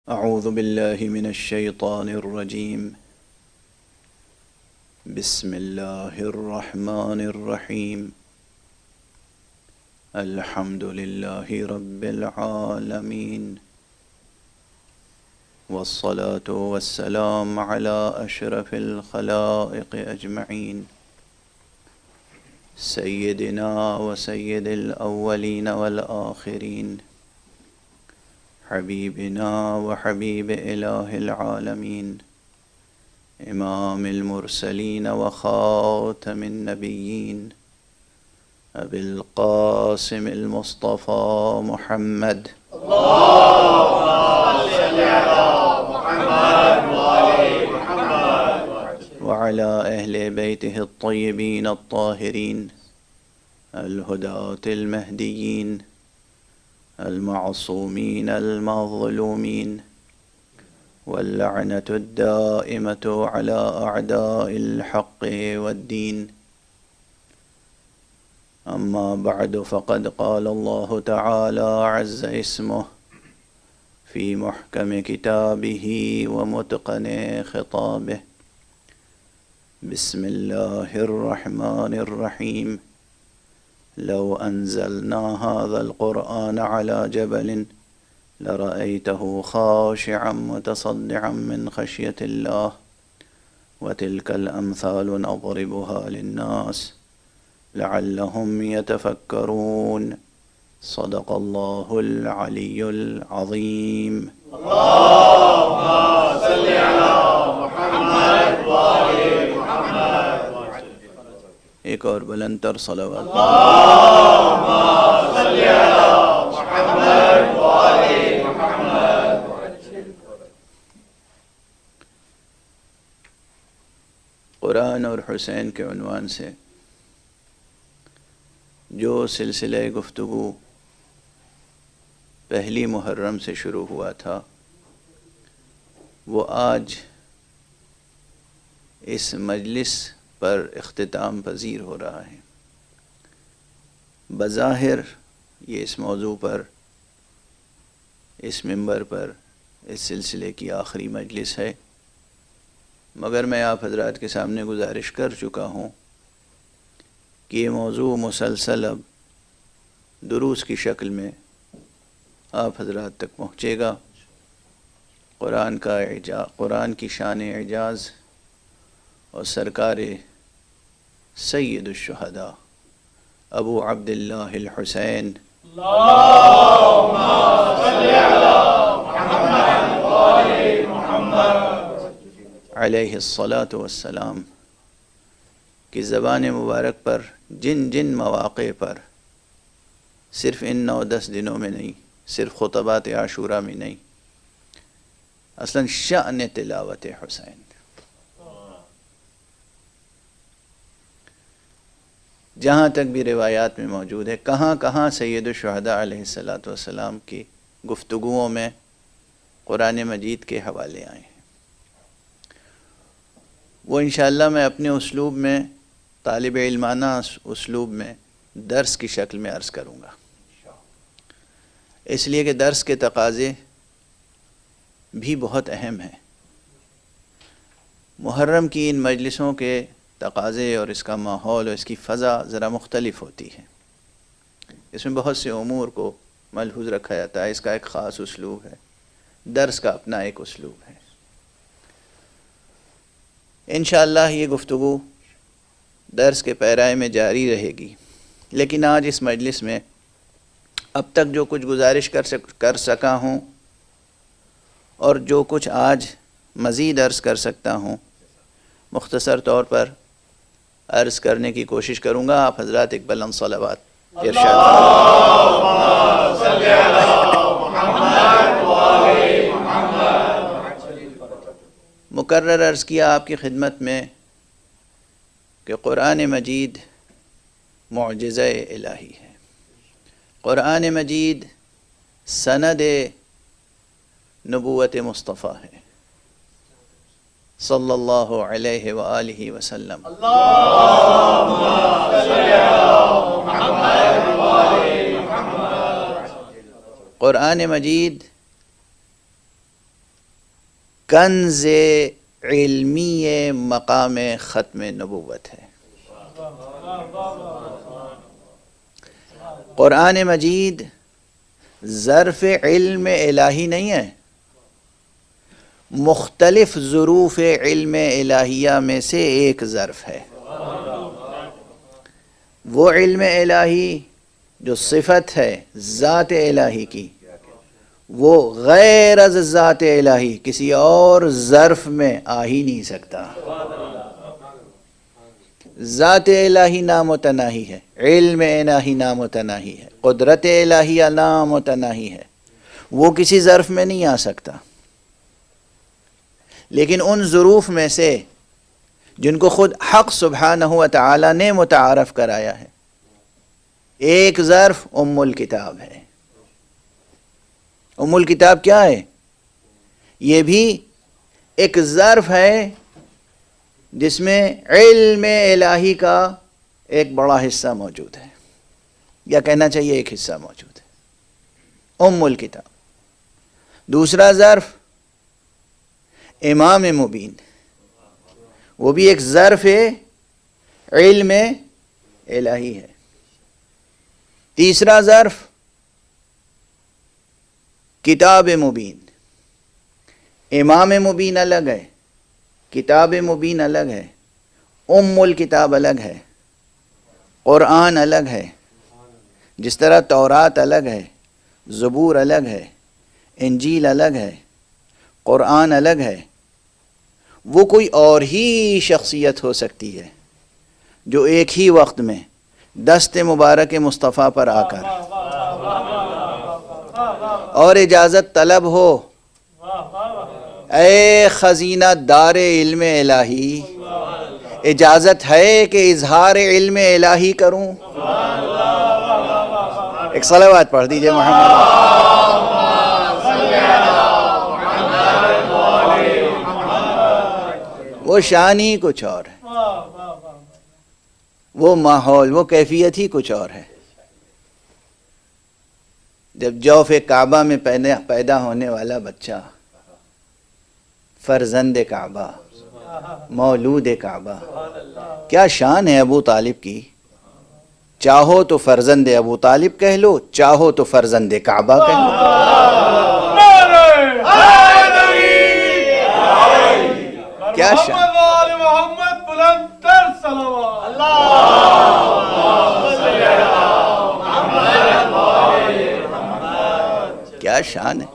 أعوذ بالله من الشيطان الرجيم. بسم الله الرحمن الرحيم. الحمد لله رب العالمين، والصلاة والسلام على أشرف الخلائق أجمعين، سيدنا وسيد الأولين والآخرين، حبيبنا وحبيب إله العالمين، إمام المرسلين وخاتم النبيين، أبي القاسم المصطفى محمد. اللهم صل على محمد وآل محمد وعلى أهل بيته الطيبين الطاهرين الهداة المهديين المعصومين المظلومين، واللعنة الدائمة على أعداء الحق والدين. أما بعد، فقد قال الله تعالى عز اسمه في محكم كتابه ومتقن خطابه: بسم الله الرحمن الرحيم. لو أنزلنا هذا القرآن على جبل لرأيته خاشعا متصدعا من خشية الله، وتلك الأمثال نضربها للناس لعلهم يتفكرون. صدق الله العلي العظيم. اللهم صل على محمد وآل محمد. ایک اور بلند تر صلوات. اللهم صل على محمد وآل محمد. قرآن اور حسین کے عنوان سے جو سلسلہ گفتگو پہلی محرم سے شروع ہوا تھا، وہ آج اس مجلس پر اختتام پذیر ہو رہا ہے. بظاہر یہ اس موضوع پر، اس منبر پر اس سلسلے کی آخری مجلس ہے، مگر میں آپ حضرات کے سامنے گزارش کر چکا ہوں کہ یہ موضوع مسلسل اب دروس کی شکل میں آپ حضرات تک پہنچے گا. قرآن کی شان اعجاز اور سرکار سید الشہداء ابو عبداللہ الحسین اللهم صل على محمد وآل محمد علیہ الصلاۃ والسلام کی زبان مبارک پر جن جن مواقع پر، صرف ان 9-10 دنوں میں نہیں، صرف خطبات عاشورہ میں نہیں، اصلاً شأن تلاوت حسین، جہاں تک بھی روایات میں موجود ہے، کہاں کہاں سید الشہداء علیہ الصلاۃ والسلام کی گفتگوؤں میں قرآن مجید کے حوالے آئے ہیں. وہ انشاءاللہ میں اپنے اسلوب میں، طالب علمانہ اسلوب میں درس کی شکل میں عرض کروں گا، اس لیے کہ درس کے تقاضے بھی بہت اہم ہیں. محرم کی ان مجلسوں کے تقاضے اور اس کا ماحول اور اس کی فضا ذرا مختلف ہوتی ہے. اس میں بہت سے امور کو ملحوظ رکھا جاتا ہے. اس کا ایک خاص اسلوب ہے، درس کا اپنا ایک اسلوب ہے. انشاءاللہ یہ گفتگو درس کے پیرائے میں جاری رہے گی، لیکن آج اس مجلس میں اب تک جو کچھ گزارش کر سکا ہوں اور جو کچھ آج مزید عرض کر سکتا ہوں، مختصر طور پر عرض کرنے کی کوشش کروں گا. آپ حضرات ایک بلند صلوات ارشاد. اللهم صل على محمد وآل محمد. مکرر عرض کیا آپ کی خدمت میں کہ قرآن مجید معجزہ الہی ہے. قرآن مجید سند نبوت مصطفیٰ ہے صلی اللہ علیہ وآلہ وسلم. اللهم صل على محمد وآل محمد. قرآن مجید سند نبوت مصطفیٰ ہے صلی اللہ علیہ وآلہ وسلم. اللهم صل على محمد وآل محمد. قرآن مجید سند نبوت مصطفیٰ ہے. قرآن مجید سند نبوت مصطفیٰ ہے. قرآن مجید سند نبوت مصطفیٰ ہے. قرآن مجید کنز علمی مقام ختم نبوت ہے۔ قرآن مجید ظرف علم الہی نہیں ہے، مختلف ظروف علم الہیہ میں سے ایک ظرف ہے۔ وہ علم الہی جو صفت ہے ذات الہی کی، وہ غیر از ذات الہی کسی اور ظرف میں آ ہی نہیں سکتا۔ ذات الہی نامتناہی ہے، علم الہی نامتناہی ہے، قدرت الہیہ نامتناہی ہے، وہ کسی ظرف میں نہیں آ سکتا۔ لیکن ان ظروف میں سے جن کو خود حق سبحانہ و تعالی نے متعارف کرایا ہے، ایک ظرف ام الکتاب ہے۔ ام الکتاب کیا ہے؟ یہ بھی ایک ظرف ہے جس میں علم الہی کا ایک بڑا حصہ موجود ہے، یا کہنا چاہیے ایک حصہ موجود ہے، ام الکتاب۔ دوسرا ظرف امام مبین، وہ بھی ایک ظرف علم الہی ہے۔ تیسرا ظرف کتاب مبین، امام مبین الگ ہے، کتاب مبین الگ ہے، ام الکتاب الگ ہے، قرآن الگ ہے۔ جس طرح تورات الگ ہے، زبور الگ ہے، انجیل الگ ہے، قرآن الگ ہے، وہ کوئی اور ہی شخصیت ہو سکتی ہے جو ایک ہی وقت میں دست مبارک مصطفیٰ پر آ کر اور اجازت طلب ہو، اے خزینہ دار علم الہی، اجازت ہے کہ اظہار علم الہی کروں۔ ایک صلوات پڑھ دیجئے محمد۔ وہ شان ہی کچھ اور ہے، وہ ماحول، وہ کیفیت ہی کچھ اور ہے۔ جب جوف کعبہ میں پیدا ہونے والا بچہ، فرزند کعبہ، مولود کعبہ، کیا شان ہے ابو طالب کی؟ چاہو تو فرزند ابو طالب کہہ لو، چاہو تو فرزند کعبہ کہہ لو۔ کیا شان، کیا شان ہے۔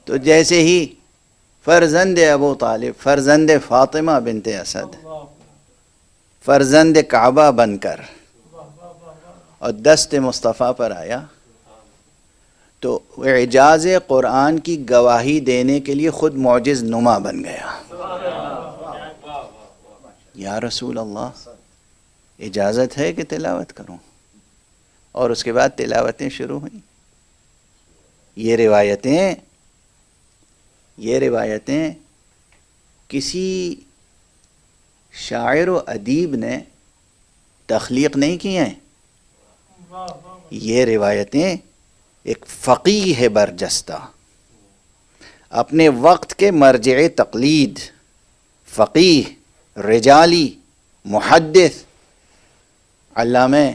تو جیسے ہی فرزند ابو طالب، فرزند فاطمہ بنت اسد، فرزند کعبہ بن کر اور دست مصطفیٰ پر آیا، تو اعجاز قرآن کی گواہی دینے کے لیے خود معجز نما بن گیا۔ یا رسول اللہ، اجازت ہے کہ تلاوت کروں؟ اور اس کے بعد تلاوتیں شروع ہوئیں۔ یہ روایتیں کسی شاعر و ادیب نے تخلیق نہیں کی ہیں، یہ روایتیں ایک فقیہ برجستہ، اپنے وقت کے مرجع تقلید، فقیہ، رجالی، محدث، علامہ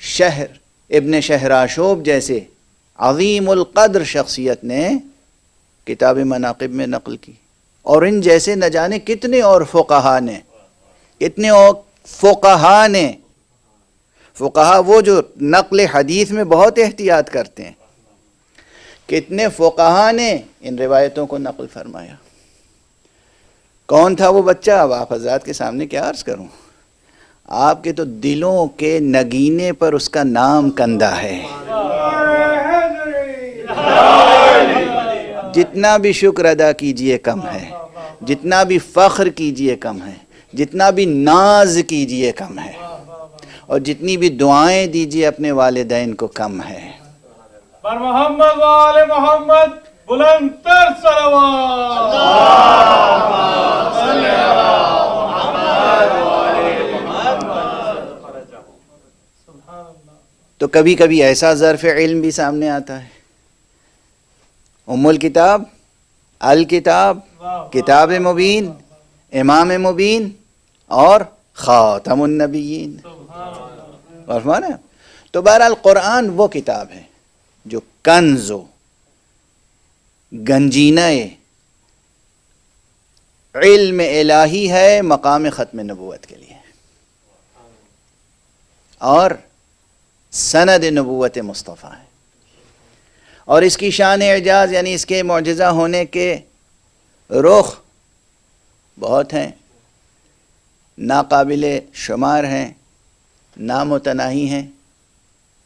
شہر ابن شہراشوب جیسے عظیم القدر شخصیت نے کتاب مناقب میں نقل کی، اور ان جیسے نہ جانے کتنے اور فقہا نے، فقہا وہ جو نقل حدیث میں بہت احتیاط کرتے ہیں، کتنے فقہا نے ان روایتوں کو نقل فرمایا۔ کون تھا وہ بچہ؟ اب آپ حضرات کے سامنے کیا عرض کروں، آپ کے تو دلوں کے نگینے پر اس کا نام کندہ ہے۔ جتنا بھی شکر ادا کیجئے کم ہے، جتنا بھی فخر کیجئے کم ہے، جتنا بھی ناز کیجئے کم ہے، اور جتنی بھی دعائیں دیجئے اپنے والدین کو کم ہے۔ پر محمد و آل محمد بلند تر صلوات۔ تو کبھی کبھی ایسا ظرف علم بھی سامنے آتا ہے۔ ام الکتاب الکتاب کتاب مبین، امام مبین اور خاتم النبیین. فرمانا تو بہرحال قرآن وہ کتاب ہے جو کنز و گنجینہ علم الہی ہے مقام ختم نبوت کے لیے، اور سند نبوت مصطفیٰ ہے. اور اس کی شان اعجاز یعنی اس کے معجزہ ہونے کے رخ بہت ہیں، ناقابل شمار ہیں، نامتناہی ہیں،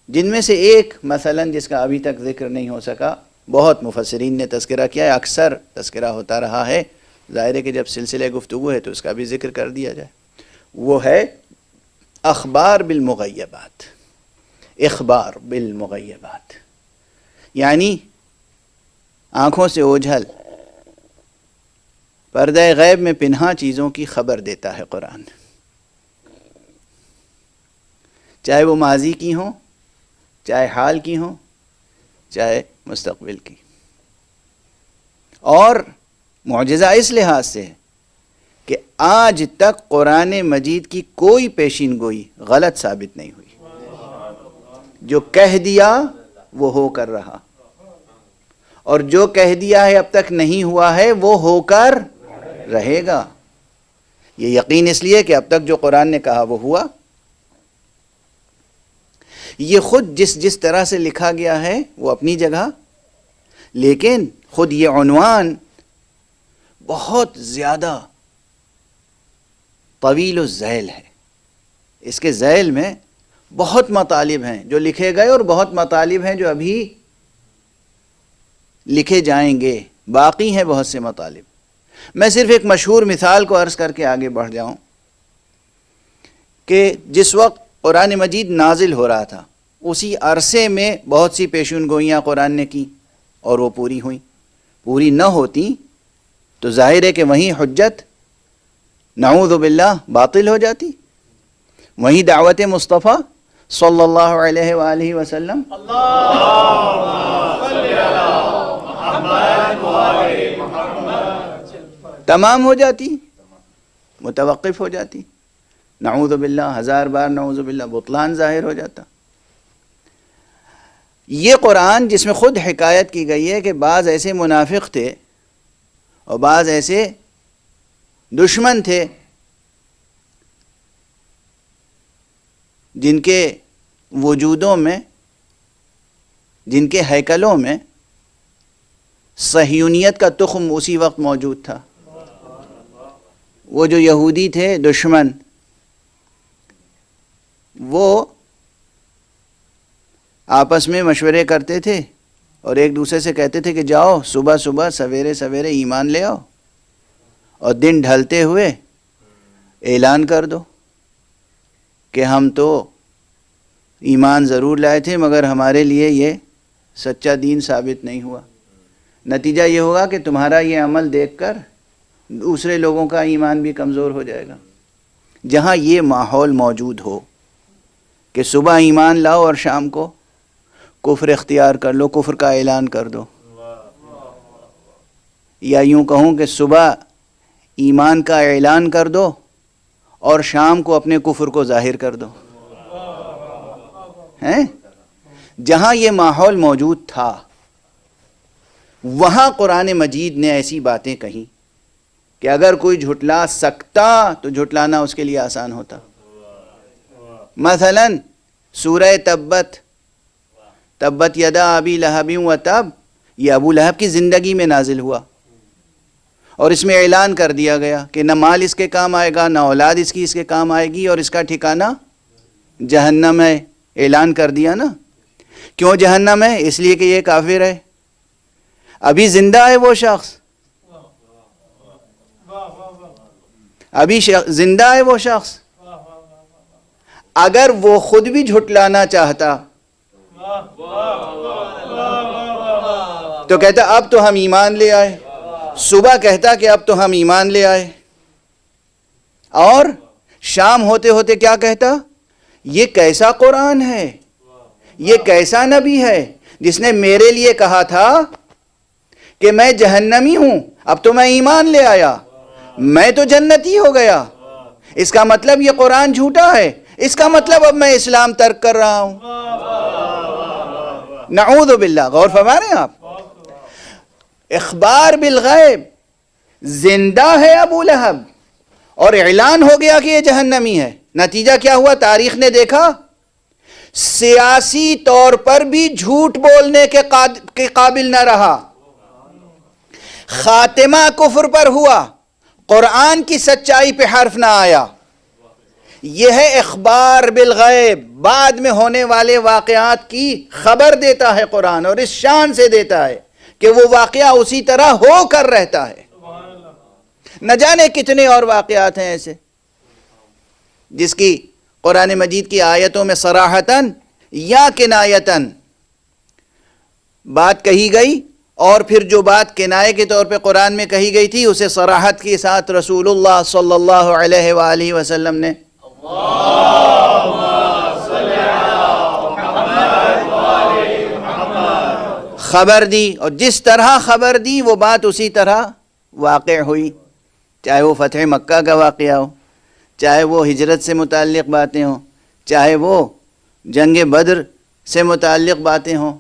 جن میں سے ایک مثلاً جس کا ابھی تک ذکر نہیں ہو سکا، بہت مفسرین نے تذکرہ کیا ہے، اکثر تذکرہ ہوتا رہا ہے، ظاہر ہے کہ جب سلسلہ گفتگو ہے تو اس کا بھی ذکر کر دیا جائے، وہ ہے اخبار بالمغیبات. اخبار بالمغیبات یعنی آنکھوں سے اوجھل، پردہ غیب میں پنہاں چیزوں کی خبر دیتا ہے قرآن، چاہے وہ ماضی کی ہوں، چاہے حال کی ہوں، چاہے مستقبل کی. اور معجزہ اس لحاظ سے ہے کہ آج تک قرآن مجید کی کوئی پیشین گوئی غلط ثابت نہیں ہوئی. جو کہہ دیا وہ ہو کر رہا، اور جو کہہ دیا ہے اب تک نہیں ہوا ہے وہ ہو کر رہے گا. یہ یقین اس لیے کہ اب تک جو قرآن نے کہا وہ ہوا. یہ خود جس طرح سے لکھا گیا ہے وہ اپنی جگہ، لیکن خود یہ عنوان بہت زیادہ طویل الذیل ہے. اس کے ذیل میں بہت مطالب ہیں جو لکھے گئے، اور بہت مطالب ہیں جو ابھی لکھے جائیں گے، باقی ہیں بہت سے مطالب. میں صرف ایک مشہور مثال کو عرض کر کے آگے بڑھ جاؤں کہ جس وقت قرآن مجید نازل ہو رہا تھا اسی عرصے میں بہت سی پیشین گوئیاں قرآن نے کی اور وہ پوری ہوئیں. پوری نہ ہوتی تو ظاہر ہے کہ وہیں حجت نعوذ باللہ باطل ہو جاتی، وہیں دعوت مصطفیٰ صلی اللہ علیہ وآلہ وسلم تمام ہو جاتی، متوقف ہو جاتی. نعوذ باللہ، ہزار بار نعوذ باللہ، بطلان ظاہر ہو جاتا. یہ قرآن جس میں خود حکایت کی گئی ہے کہ بعض ایسے منافق تھے اور بعض ایسے دشمن تھے جن کے وجودوں میں، جن کے ہیکلوں میں صہیونیت کا تخم اسی وقت موجود تھا. وہ جو یہودی تھے دشمن، وہ آپس میں مشورے کرتے تھے اور ایک دوسرے سے کہتے تھے کہ جاؤ صبح صبح سویرے سویرے ایمان لے آؤ، اور دن ڈھلتے ہوئے اعلان کر دو کہ ہم تو ایمان ضرور لائے تھے مگر ہمارے لیے یہ سچا دین ثابت نہیں ہوا. نتیجہ یہ ہوگا کہ تمہارا یہ عمل دیکھ کر دوسرے لوگوں کا ایمان بھی کمزور ہو جائے گا. جہاں یہ ماحول موجود ہو کہ صبح ایمان لاؤ اور شام کو کفر اختیار کر لو، کفر کا اعلان کر دو، یا یوں کہوں کہ صبح ایمان کا اعلان کر دو اور شام کو اپنے کفر کو ظاہر کر دو، ہیں؟ جہاں یہ ماحول موجود تھا وہاں قرآن مجید نے ایسی باتیں کہیں کہ اگر کوئی جھٹلا سکتا تو جھٹلانا اس کے لیے آسان ہوتا. مثلا سورہ تبت یدا ابی لہب و تب، یہ ابو لہب کی زندگی میں نازل ہوا، اور اس میں اعلان کر دیا گیا کہ نہ مال اس کے کام آئے گا، نہ اولاد اس کے کام آئے گی، اور اس کا ٹھکانہ جہنم ہے. اعلان کر دیا نا. کیوں جہنم ہے؟ اس لیے کہ یہ کافر ہے. ابھی زندہ ہے وہ شخص، ابھی زندہ ہے وہ شخص. اگر وہ خود بھی جھٹلانا چاہتا تو کہتا اب تو ہم ایمان لے آئے، صبح کہتا کہ اب تو ہم ایمان لے آئے، اور شام ہوتے ہوتے کیا کہتا؟ یہ کیسا قرآن ہے، یہ کیسا نبی ہے جس نے میرے لیے کہا تھا کہ میں جہنمی ہوں، اب تو میں ایمان لے آیا، میں تو جنتی ہو گیا، اس کا مطلب یہ قرآن جھوٹا ہے، اس کا مطلب اب میں اسلام ترک کر رہا ہوں۔ نعوذ باللہ، غور فرما رہے ہیں آپ؟ اخبار بالغیب، زندہ ہے ابو لہب اور اعلان ہو گیا کہ یہ جہنمی ہے، نتیجہ کیا ہوا؟ تاریخ نے دیکھا سیاسی طور پر بھی جھوٹ بولنے کے قابل نہ رہا، خاتمہ کفر پر ہوا، قرآن کی سچائی پہ حرف نہ آیا۔ یہ ہے اخبار بالغیب، بعد میں ہونے والے واقعات کی خبر دیتا ہے قرآن، اور اس شان سے دیتا ہے کہ وہ واقعہ اسی طرح ہو کر رہتا ہے۔ نہ جانے کتنے اور واقعات ہیں ایسے جس کی قرآن مجید کی آیتوں میں صراحتاً یا کنایتاً بات کہی گئی، اور پھر جو بات کنایے کے طور پہ قرآن میں کہی گئی تھی اسے صراحت کے ساتھ رسول اللہ صلی اللہ علیہ وآلہ وسلم نے خبر دی، اور جس طرح خبر دی وہ بات اسی طرح واقع ہوئی، چاہے وہ فتح مکہ کا واقعہ ہو، چاہے وہ ہجرت سے متعلق باتیں ہوں، چاہے وہ جنگ بدر سے متعلق باتیں ہوں،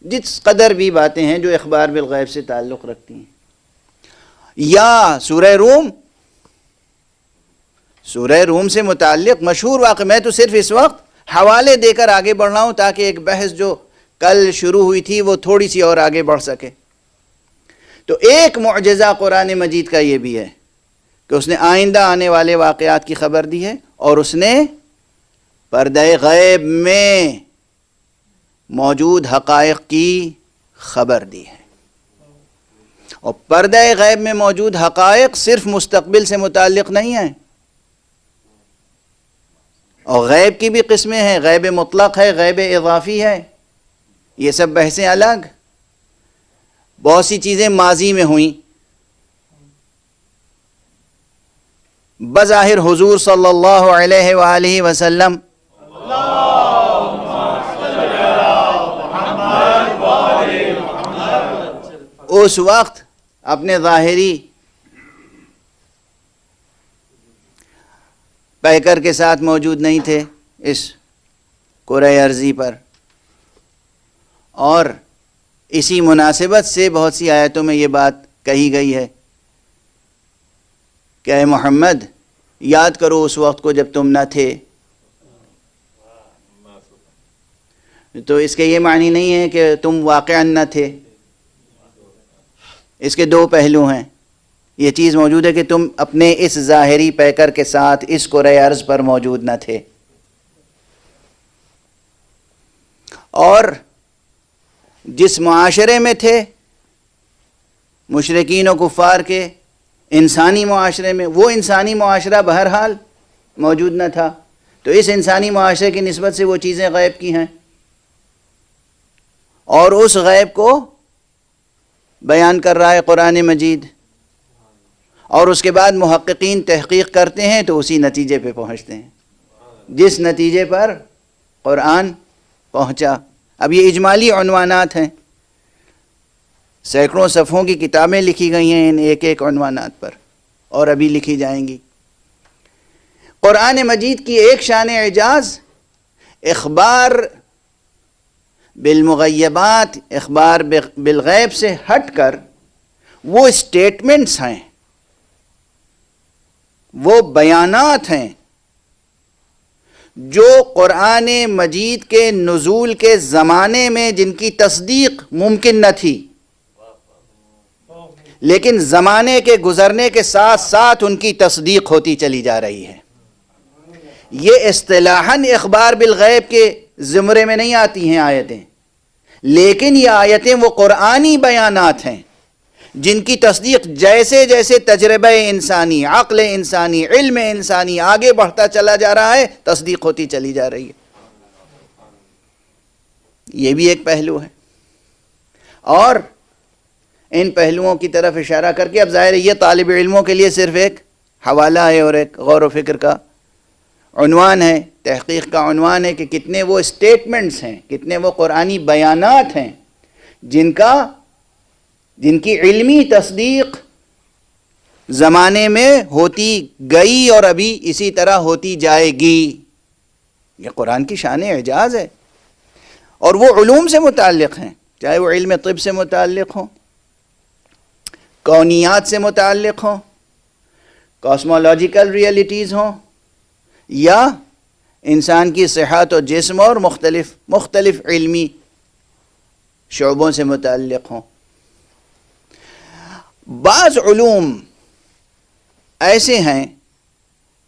جس قدر بھی باتیں ہیں جو اخبار بالغیب سے تعلق رکھتی ہیں۔ یا سورہ روم سے متعلق مشہور واقعہ، میں تو صرف اس وقت حوالے دے کر آگے بڑھ رہا ہوں تاکہ ایک بحث جو کل شروع ہوئی تھی وہ تھوڑی سی اور آگے بڑھ سکے۔ تو ایک معجزہ قرآن مجید کا یہ بھی ہے کہ اس نے آئندہ آنے والے واقعات کی خبر دی ہے، اور اس نے پردہ غیب میں موجود حقائق کی خبر دی ہے۔ اور پردہ غیب میں موجود حقائق صرف مستقبل سے متعلق نہیں ہیں، اور غیب کی بھی قسمیں ہیں، غیب مطلق ہے، غیب اضافی ہے، یہ سب بحثیں الگ۔ بہت سی چیزیں ماضی میں ہوئیں، بظاہر حضور صلی اللہ علیہ وآلہ وسلم اس وقت اپنے ظاہری پیکر کے ساتھ موجود نہیں تھے اس کرۂ ارضی پر، اور اسی مناسبت سے بہت سی آیتوں میں یہ بات کہی گئی ہے کہ اے محمد یاد کرو اس وقت کو جب تم نہ تھے۔ تو اس کے یہ معنی نہیں ہے کہ تم واقعاً نہ تھے، اس کے دو پہلو ہیں۔ یہ چیز موجود ہے کہ تم اپنے اس ظاہری پیکر کے ساتھ اس کرۂ ارض پر موجود نہ تھے، اور جس معاشرے میں تھے مشرکین و کفار کے انسانی معاشرے میں، وہ انسانی معاشرہ بہرحال موجود نہ تھا، تو اس انسانی معاشرے کی نسبت سے وہ چیزیں غیب کی ہیں، اور اس غیب کو بیان کر رہا ہے قرآن مجید، اور اس کے بعد محققین تحقیق کرتے ہیں تو اسی نتیجے پہ پہنچتے ہیں جس نتیجے پر قرآن پہنچا۔ اب یہ اجمالی عنوانات ہیں، سینکڑوں صفحوں کی کتابیں لکھی گئی ہیں ان ایک ایک عنوانات پر، اور ابھی لکھی جائیں گی۔ قرآن مجید کی ایک شان اعجاز اخبار بالمغیبات، اخبار بالغیب سے ہٹ کر وہ اسٹیٹمنٹس ہیں، وہ بیانات ہیں جو قرآن مجید کے نزول کے زمانے میں جن کی تصدیق ممکن نہ تھی، لیکن زمانے کے گزرنے کے ساتھ ساتھ ان کی تصدیق ہوتی چلی جا رہی ہے۔ یہ اصطلاحاً اخبار بالغیب کے زمرے میں نہیں آتی ہیں آیتیں، لیکن یہ آیتیں وہ قرآنی بیانات ہیں جن کی تصدیق جیسے جیسے تجربہ انسانی، عقل انسانی، علم انسانی آگے بڑھتا چلا جا رہا ہے، تصدیق ہوتی چلی جا رہی ہے۔ یہ بھی ایک پہلو ہے، اور ان پہلوؤں کی طرف اشارہ کر کے اب ظاہر ہے یہ طالب علموں کے لیے صرف ایک حوالہ ہے اور ایک غور و فکر کا عنوان ہے، تحقیق کا عنوان ہے کہ کتنے وہ اسٹیٹمنٹس ہیں، کتنے وہ قرآنی بیانات ہیں جن کی علمی تصدیق زمانے میں ہوتی گئی اور ابھی اسی طرح ہوتی جائے گی. یہ قرآن کی شان اعجاز ہے. اور وہ علوم سے متعلق ہیں، چاہے وہ علم طب سے متعلق ہوں، کونیات سے متعلق ہوں، کاسمولوجیکل ریئلٹیز ہوں، یا انسان کی صحت و جسم اور مختلف علمی شعبوں سے متعلق ہوں. بعض علوم ایسے ہیں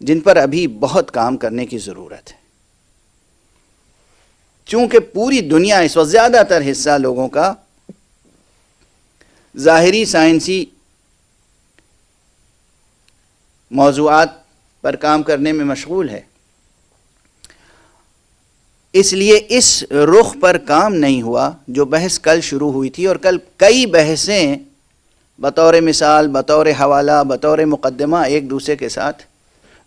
جن پر ابھی بہت کام کرنے کی ضرورت ہے، چونکہ پوری دنیا اس وقت زیادہ تر حصہ لوگوں کا ظاہری سائنسی موضوعات پر کام کرنے میں مشغول ہے. اس لیے اس رخ پر کام نہیں ہوا جو بحث کل شروع ہوئی تھی، اور کل کئی بحثیں بطور مثال، بطور حوالہ، بطور مقدمہ ایک دوسرے کے ساتھ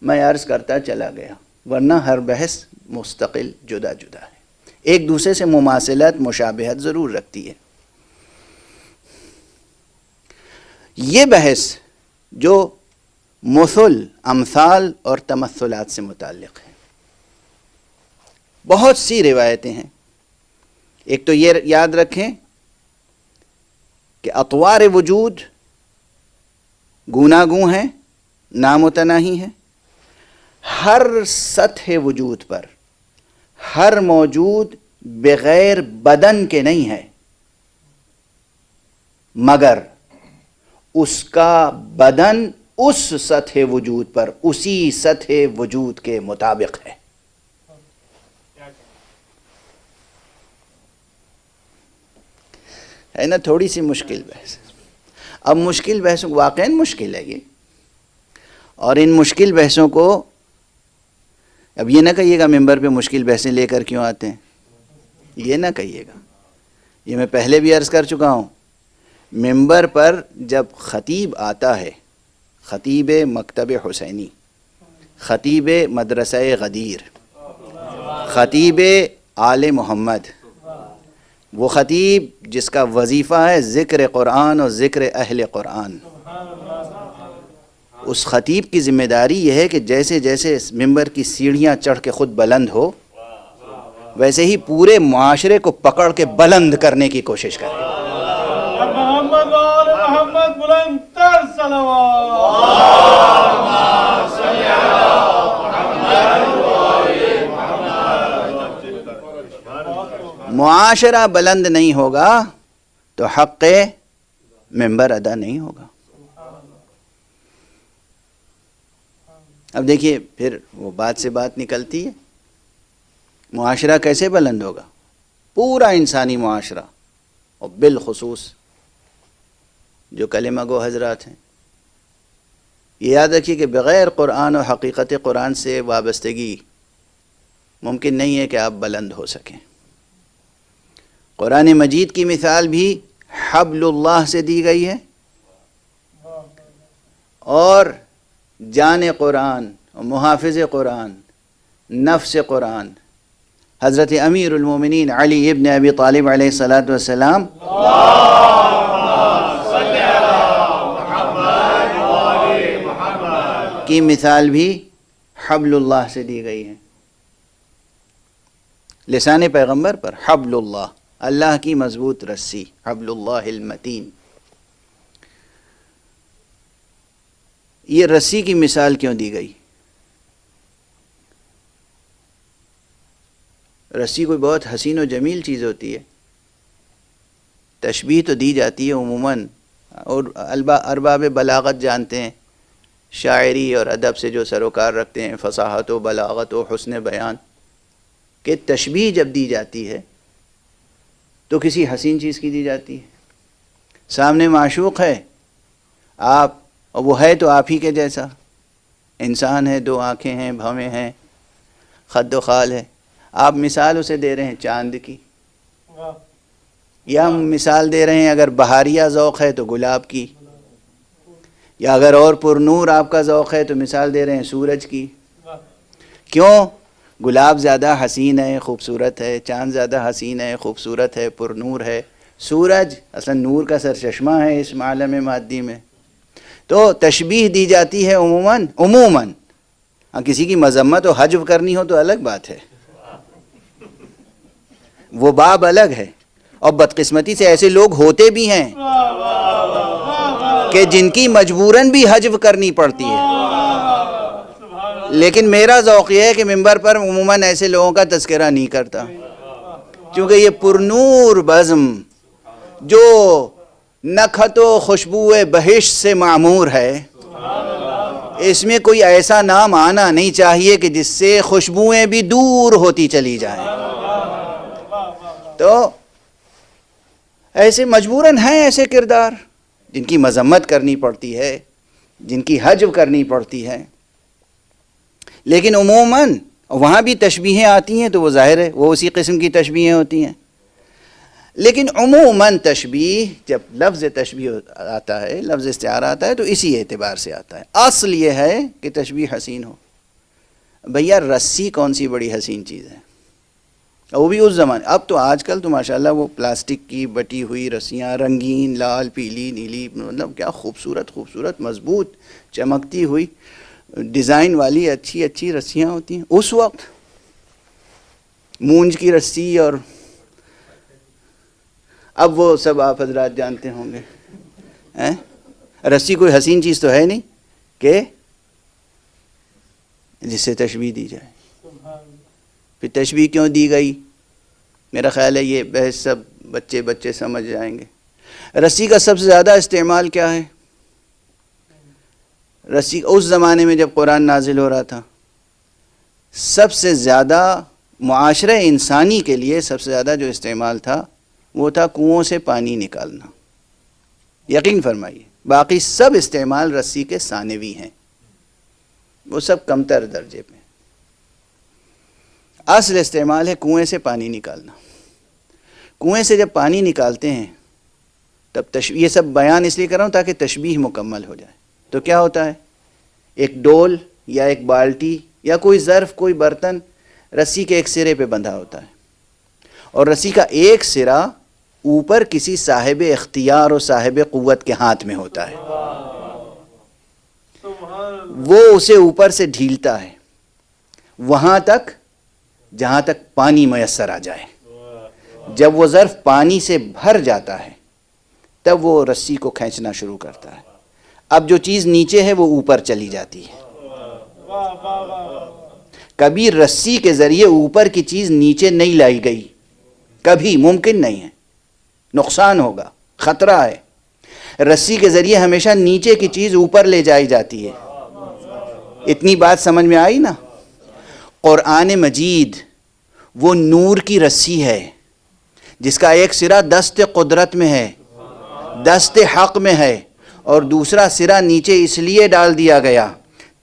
میں عرض کرتا چلا گیا، ورنہ ہر بحث مستقل جدا جدا ہے، ایک دوسرے سے مماثلت مشابہت ضرور رکھتی ہے. یہ بحث جو مثل، امثال اور تمثلات سے متعلق ہے، بہت سی روایتیں ہیں. ایک تو یہ یاد رکھیں کہ اطوار وجود گوناگوں ہیں، نامتناہی ہیں. ہر سطح وجود پر ہر موجود بغیر بدن کے نہیں ہے، مگر اس کا بدن اس سطح وجود پر اسی سطح وجود کے مطابق ہے. ہے نا تھوڑی سی مشکل بحث. اب مشکل بحثوں واقعاً مشکل ہے یہ، اور ان مشکل بحثوں کو اب یہ نہ کہیے گا ممبر پہ مشکل بحثیں لے کر کیوں آتے ہیں، یہ نہ کہیے گا. یہ میں پہلے بھی عرض کر چکا ہوں، ممبر پر جب خطیب آتا ہے، خطیب مکتب حسینی، خطیب مدرسہ غدیر، خطیب آل محمد، وہ خطیب جس کا وظیفہ ہے ذکر قرآن اور ذکر اہل قرآن، اس خطیب کی ذمہ داری یہ ہے کہ جیسے جیسے اس ممبر کی سیڑھیاں چڑھ کے خود بلند ہو، ویسے ہی پورے معاشرے کو پکڑ کے بلند کرنے کی کوشش کرے. محمد وآل محمد بلند تر صلوات. معاشرہ بلند نہیں ہوگا تو حق ممبر ادا نہیں ہوگا. اب دیکھیے پھر وہ بات سے بات نکلتی ہے، معاشرہ کیسے بلند ہوگا؟ پورا انسانی معاشرہ، اور بالخصوص جو کلمہ گو حضرات ہیں. یہ یاد رکھیے کہ بغیر قرآن اور حقیقت قرآن سے وابستگی ممکن نہیں ہے کہ آپ بلند ہو سکیں. قرآن مجید کی مثال بھی حبل اللہ سے دی گئی ہے، اور جان قرآن، محافظ قرآن، نفس قرآن حضرت امیر المومنین علی ابن ابی طالب علیہ الصلاۃ والسلام کی مثال بھی حبل اللہ سے دی گئی ہے. لسان پیغمبر پر حبل اللہ، اللہ کی مضبوط رسی، حبل اللہ المتین. یہ رسی کی مثال کیوں دی گئی؟ رسی کوئی بہت حسین و جمیل چیز ہوتی ہے، تشبیہ تو دی جاتی ہے عموماً، اور ارباب بلاغت جانتے ہیں، شاعری اور ادب سے جو سروکار رکھتے ہیں، فصاحت و بلاغت و حسن بیان، کہ تشبیہ جب دی جاتی ہے تو کسی حسین چیز کی دی جاتی ہے. سامنے معشوق ہے آپ، اور وہ ہے تو آپ ہی کے جیسا، انسان ہے، دو آنکھیں ہیں، بھویں ہیں، خد و خال ہے. آپ مثال اسے دے رہے ہیں چاند کی، یا مثال دے رہے ہیں اگر بہاریہ ذوق ہے تو گلاب کی، یا اگر اور پر نور آپ کا ذوق ہے تو مثال دے رہے ہیں سورج کی. کیوں؟ گلاب زیادہ حسین ہے، خوبصورت ہے، چاند زیادہ حسین ہے، خوبصورت ہے، پر نور ہے، سورج اصلا نور کا سرچشمہ ہے اس عالم مادی میں. تو تشبیہ دی جاتی ہے عموماً. کسی کی مذمت و حجو کرنی ہو تو الگ بات ہے، وہ باب الگ ہے. اور بدقسمتی سے ایسے لوگ ہوتے بھی ہیں کہ جن کی مجبوراً بھی حجو کرنی پڑتی ہے. لیکن میرا ذوق یہ ہے کہ ممبر پر عموماً ایسے لوگوں کا تذکرہ نہیں کرتا، کیونکہ یہ پرنور بزم جو نکھت و خوشبو بہشت سے معمور ہے، اس میں کوئی ایسا نام آنا نہیں چاہیے کہ جس سے خوشبوئیں بھی دور ہوتی چلی جائیں. تو ایسے مجبوراً ہیں ایسے کردار جن کی مذمت کرنی پڑتی ہے، جن کی حجو کرنی پڑتی ہے. لیکن عموماً وہاں بھی تشبیہیں آتی ہیں تو وہ ظاہر ہے وہ اسی قسم کی تشبیہیں ہوتی ہیں. لیکن عموماً تشبیہ جب لفظ تشبیہ آتا ہے، لفظ استعارہ آتا ہے تو اسی اعتبار سے آتا ہے. اصل یہ ہے کہ تشبیہ حسین ہو. بھیا رسی کون سی بڑی حسین چیز ہے، وہ بھی اس زمانے. اب تو آج کل تو ماشاءاللہ وہ پلاسٹک کی بٹی ہوئی رسیاں، رنگین، لال، پیلی، نیلی، مطلب کیا خوبصورت مضبوط چمکتی ہوئی ڈیزائن والی اچھی رسیاں ہوتی ہیں. اس وقت مونج کی رسی، اور اب وہ سب آپ حضرات جانتے ہوں گے. رسی کوئی حسین چیز تو ہے نہیں کہ جس سے تشبیہ دی جائے. پھر تشبیہ کیوں دی گئی؟ میرا خیال ہے یہ بحث سب بچے سمجھ جائیں گے. رسی کا سب سے زیادہ استعمال کیا ہے؟ رسی اس زمانے میں جب قرآن نازل ہو رہا تھا، سب سے زیادہ معاشرہ انسانی کے لیے سب سے زیادہ جو استعمال تھا وہ تھا کنوؤں سے پانی نکالنا. یقین فرمائیے باقی سب استعمال رسی کے ثانوی ہیں، وہ سب کمتر درجے پہ. اصل استعمال ہے کنویں سے پانی نکالنا. کنویں سے جب پانی نکالتے ہیں تب یہ سب بیان اس لیے کر رہا ہوں تاکہ تشبیہ مکمل ہو جائے. تو کیا ہوتا ہے، ایک ڈول یا ایک بالٹی یا کوئی ظرف، کوئی برتن رسی کے ایک سرے پہ بندھا ہوتا ہے، اور رسی کا ایک سرا اوپر کسی صاحب اختیار اور صاحب قوت کے ہاتھ میں ہوتا ہے. وہ اسے اوپر سے ڈھیلتا ہے وہاں تک جہاں تک پانی میسر آ جائے. جب وہ ظرف پانی سے بھر جاتا ہے تب وہ رسی کو کھینچنا شروع کرتا ہے. اب جو چیز نیچے ہے وہ اوپر چلی جاتی ہے. کبھی رسی کے ذریعے اوپر کی چیز نیچے نہیں لائی گئی، کبھی ممکن نہیں ہے، نقصان ہوگا، خطرہ ہے. رسی کے ذریعے ہمیشہ نیچے کی چیز اوپر لے جائی جاتی ہے. اتنی بات سمجھ میں آئی نا؟ قرآن مجید وہ نور کی رسی ہے جس کا ایک سرا دست قدرت میں ہے، دست حق میں ہے، اور دوسرا سرا نیچے اس لیے ڈال دیا گیا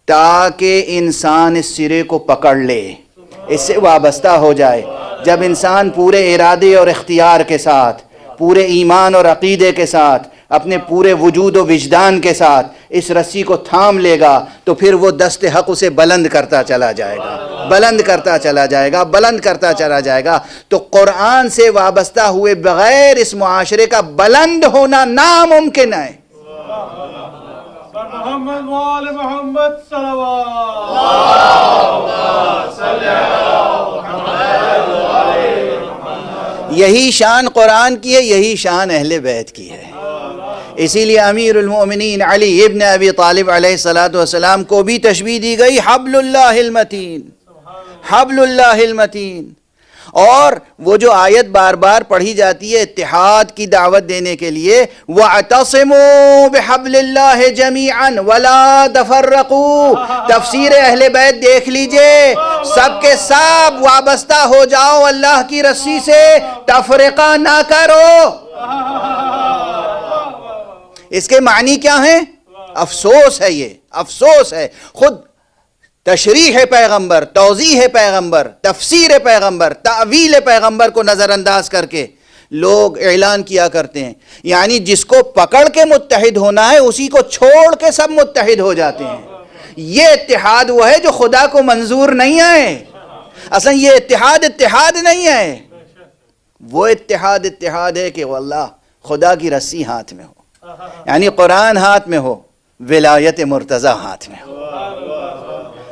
تاکہ انسان اس سرے کو پکڑ لے، اس سے وابستہ ہو جائے. جب انسان پورے ارادے اور اختیار کے ساتھ، پورے ایمان اور عقیدے کے ساتھ، اپنے پورے وجود و وجدان کے ساتھ اس رسی کو تھام لے گا تو پھر وہ دست حق اسے بلند کرتا چلا جائے گا، بلند کرتا چلا جائے گا، بلند کرتا چلا جائے گا. تو قرآن سے وابستہ ہوئے بغیر اس معاشرے کا بلند ہونا ناممکن ہے. محمد وآل محمد صلوات. یہی شان قرآن کی ہے، یہی شان اہل بیت کی ہے. اسی لیے امیر المؤمنین علی ابن ابی طالب علیہ السلام کو بھی تشبیہ دی گئی حبل اللہ المتین، حبل اللہ المتین. اور وہ جو آیت بار بار پڑھی جاتی ہے اتحاد کی دعوت دینے کے لیے، وَاعْتَصِمُوا بِحَبْلِ اللَّهِ جَمِيعًا وَلَا تَفَرَّقُوا، تفسیر اہل بیت دیکھ لیجئے، سب کے سب وابستہ ہو جاؤ اللہ کی رسی سے، تفرقہ نہ کرو. اس کے معنی کیا ہیں؟ افسوس ہے، یہ افسوس ہے. خود تشریح پیغمبر، توضیح پیغمبر، تفسیر پیغمبر، تعویل پیغمبر کو نظر انداز کر کے لوگ اعلان کیا کرتے ہیں، یعنی جس کو پکڑ کے متحد ہونا ہے اسی کو چھوڑ کے سب متحد ہو جاتے ہیں. یہ اتحاد وہ ہے جو خدا کو منظور نہیں ہے. اصلا یہ اتحاد نہیں ہے. وہ اتحاد ہے کہ واللہ خدا کی رسی ہاتھ میں ہو، یعنی قرآن ہاتھ میں ہو، ولایت مرتضی ہاتھ میں ہو،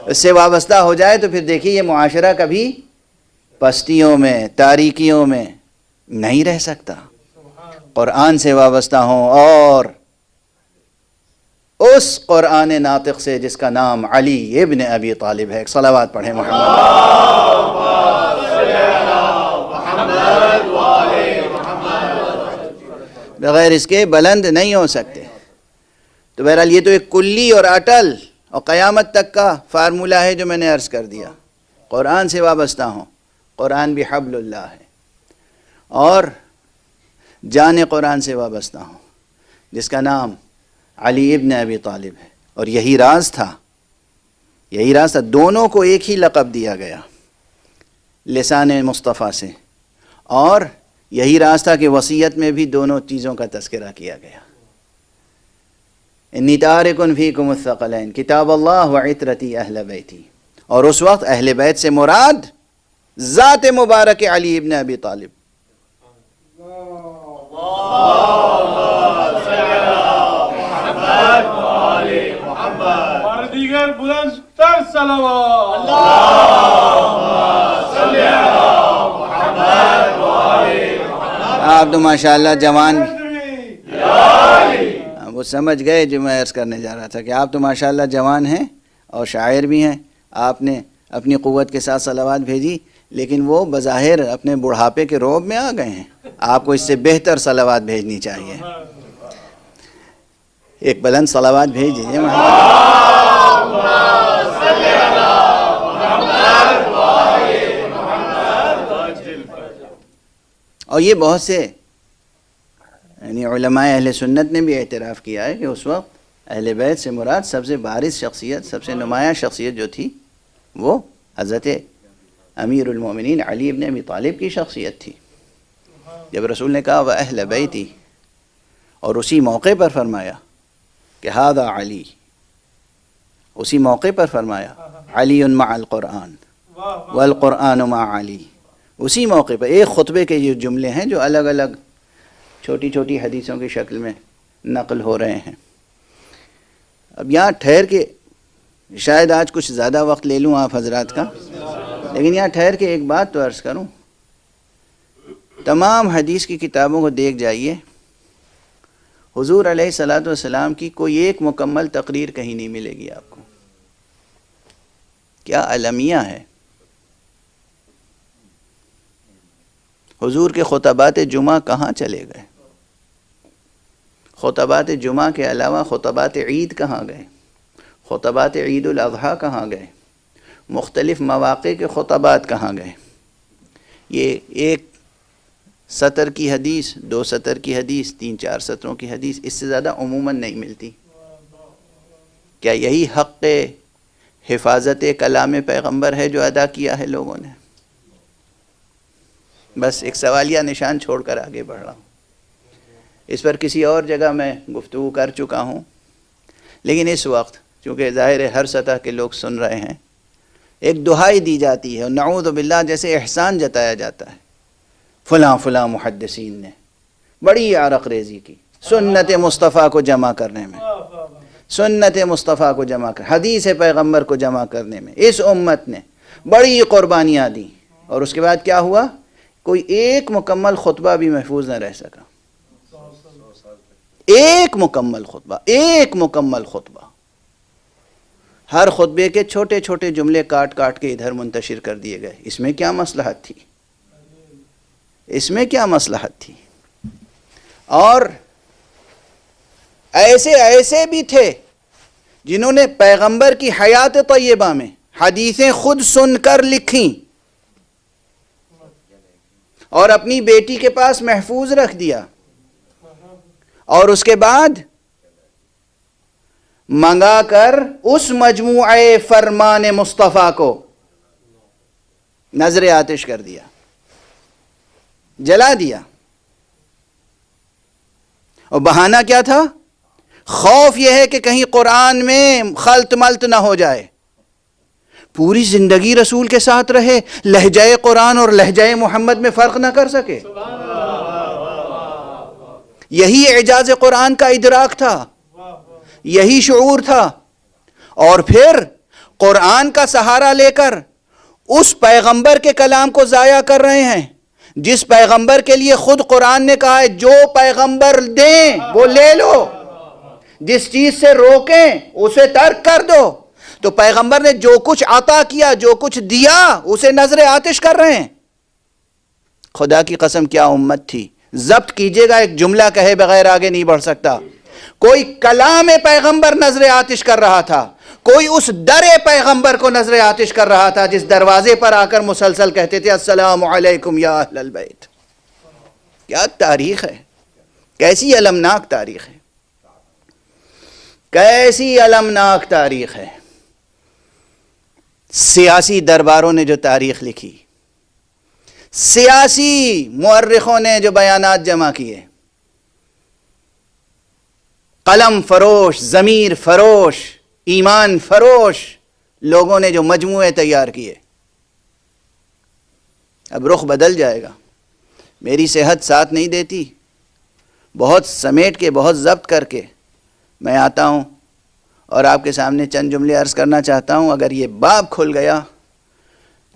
اس سے وابستہ ہو جائے تو پھر دیکھیے یہ معاشرہ کبھی پستیوں میں تاریکیوں میں نہیں رہ سکتا۔ قرآن سے وابستہ ہوں اور اس قرآن ناطق سے جس کا نام علی ابن ابی طالب ہے۔ صلوات پڑھیں محمد۔ بغیر اس کے بلند نہیں ہو سکتے۔ تو بہرحال یہ تو ایک کلی اور اٹل اور قیامت تک کا فارمولہ ہے جو میں نے عرض کر دیا۔ قرآن سے وابستہ ہوں، قرآن بھی حبل اللہ ہے، اور جان قرآن سے وابستہ ہوں جس کا نام علی ابن ابی طالب ہے، اور یہی راز تھا، یہی راز تھا۔ دونوں کو ایک ہی لقب دیا گیا لسان مصطفیٰ سے، اور یہی راز تھا کہ وصیت میں بھی دونوں چیزوں کا تذکرہ کیا گیا۔ انی تارک فیکم الثقلین کتاب اللہ وعطرتی اہل بیتی، اور اس وقت اہل بیت سے مراد ذات مبارک علی ابن ابی طالب۔ اور دیگر بلند تر صلوات۔ آپ تو ماشاءاللہ جوان، وہ سمجھ گئے جو میں عرض کرنے جا رہا تھا کہ آپ تو ماشاءاللہ جوان ہیں اور شاعر بھی ہیں۔ آپ نے اپنی قوت کے ساتھ صلوات بھیجی، لیکن وہ بظاہر اپنے بڑھاپے کے روب میں آ گئے ہیں۔ آپ کو اس سے بہتر صلوات بھیجنی چاہیے۔ ایک بلند صلوات بھیج دیجیے اور یہ بہت سے یعنی علماء اہل سنت نے بھی اعتراف کیا ہے کہ اس وقت اہل بیت سے مراد سب سے بارز شخصیت، سب سے نمایاں شخصیت جو تھی وہ حضرت امیر المومنین علی ابن ابی طالب کی شخصیت تھی۔ جب رسول نے کہا وَأَهْلَ بَيْتِي، اور اسی موقع پر فرمایا کہ هذا علی، اسی موقع پر فرمایا علی مع القرآن والقرآن مع علی، اسی موقع پر ایک خطبے کے یہ جملے ہیں جو الگ الگ چھوٹی چھوٹی حدیثوں کی شکل میں نقل ہو رہے ہیں۔ اب یہاں ٹھہر کے شاید آج کچھ زیادہ وقت لے لوں آپ حضرات کا، لیکن یہاں ٹھہر کے ایک بات تو عرض کروں، تمام حدیث کی کتابوں کو دیکھ جائیے، حضور علیہ الصلاۃ والسلام کی کوئی ایک مکمل تقریر کہیں نہیں ملے گی آپ کو۔ کیا المیہ ہے! حضور کے خطبات جمعہ کہاں چلے گئے؟ خطبات جمعہ کے علاوہ خطبات عید کہاں گئے؟ خطبات عید الاضحیٰ کہاں گئے؟ مختلف مواقع کے خطبات کہاں گئے؟ یہ ایک سطر کی حدیث، 2 سطر کی حدیث، 3-4 سطروں کی حدیث، اس سے زیادہ عموماً نہیں ملتی۔ کیا یہی حق حفاظت کلام پیغمبر ہے جو ادا کیا ہے لوگوں نے؟ بس ایک سوالیہ نشان چھوڑ کر آگے بڑھ رہا ہوں۔ اس پر کسی اور جگہ میں گفتگو کر چکا ہوں، لیکن اس وقت چونکہ ظاہر ہے ہر سطح کے لوگ سن رہے ہیں، ایک دہائی دی جاتی ہے اور نعوذ باللہ جیسے احسان جتایا جاتا ہے، فلاں فلاں محدثین نے بڑی عرق ریزی کی سنت مصطفیٰ کو جمع کرنے میں، سنت مصطفیٰ کو جمع کر، حدیث پیغمبر کو جمع کرنے میں اس امت نے بڑی قربانیاں دی، اور اس کے بعد کیا ہوا؟ کوئی ایک مکمل خطبہ بھی محفوظ نہ رہ سکا۔ ایک مکمل خطبہ، ہر خطبے کے چھوٹے چھوٹے جملے کاٹ کاٹ کے ادھر منتشر کر دیے گئے۔ اس میں کیا مصلحت تھی؟ اس میں کیا مصلحت تھی؟ اور ایسے بھی تھے جنہوں نے پیغمبر کی حیات طیبہ میں حدیثیں خود سن کر لکھیں اور اپنی بیٹی کے پاس محفوظ رکھ دیا، اور اس کے بعد منگا کر اس مجموعہ فرمان مصطفیٰ کو نظر آتش کر دیا، جلا دیا۔ اور بہانہ کیا تھا؟ خوف یہ ہے کہ کہیں قرآن میں خلط ملط نہ ہو جائے، پوری زندگی رسول کے ساتھ رہے، لہجہ قرآن اور لہجہ محمد میں فرق نہ کر سکے؟ یہی اعجاز قرآن کا ادراک تھا، یہی شعور تھا۔ اور پھر قرآن کا سہارا لے کر اس پیغمبر کے کلام کو ضائع کر رہے ہیں جس پیغمبر کے لیے خود قرآن نے کہا ہے جو پیغمبر دیں وہ لے لو، جس چیز سے روکیں اسے ترک کر دو۔ تو پیغمبر نے جو کچھ عطا کیا، جو کچھ دیا، اسے نظر آتش کر رہے ہیں۔ خدا کی قسم کیا امت تھی! ضبط کیجئے گا، ایک جملہ کہے بغیر آگے نہیں بڑھ سکتا۔ کوئی کلام پیغمبر نظر آتش کر رہا تھا، کوئی اس در پیغمبر کو نظر آتش کر رہا تھا جس دروازے پر آ کر مسلسل کہتے تھے السلام علیکم یا اہل البیت۔ کیا تاریخ ہے! کیسی المناک تاریخ ہے! کیسی المناک تاریخ ہے! سیاسی درباروں نے جو تاریخ لکھی، سیاسی مورخوں نے جو بیانات جمع کیے، قلم فروش، ضمیر فروش، ایمان فروش لوگوں نے جو مجموعے تیار کیے، اب رخ بدل جائے گا۔ میری صحت ساتھ نہیں دیتی، بہت سمیٹ کے، بہت ضبط کر کے میں آتا ہوں اور آپ کے سامنے چند جملے عرض کرنا چاہتا ہوں۔ اگر یہ باب کھل گیا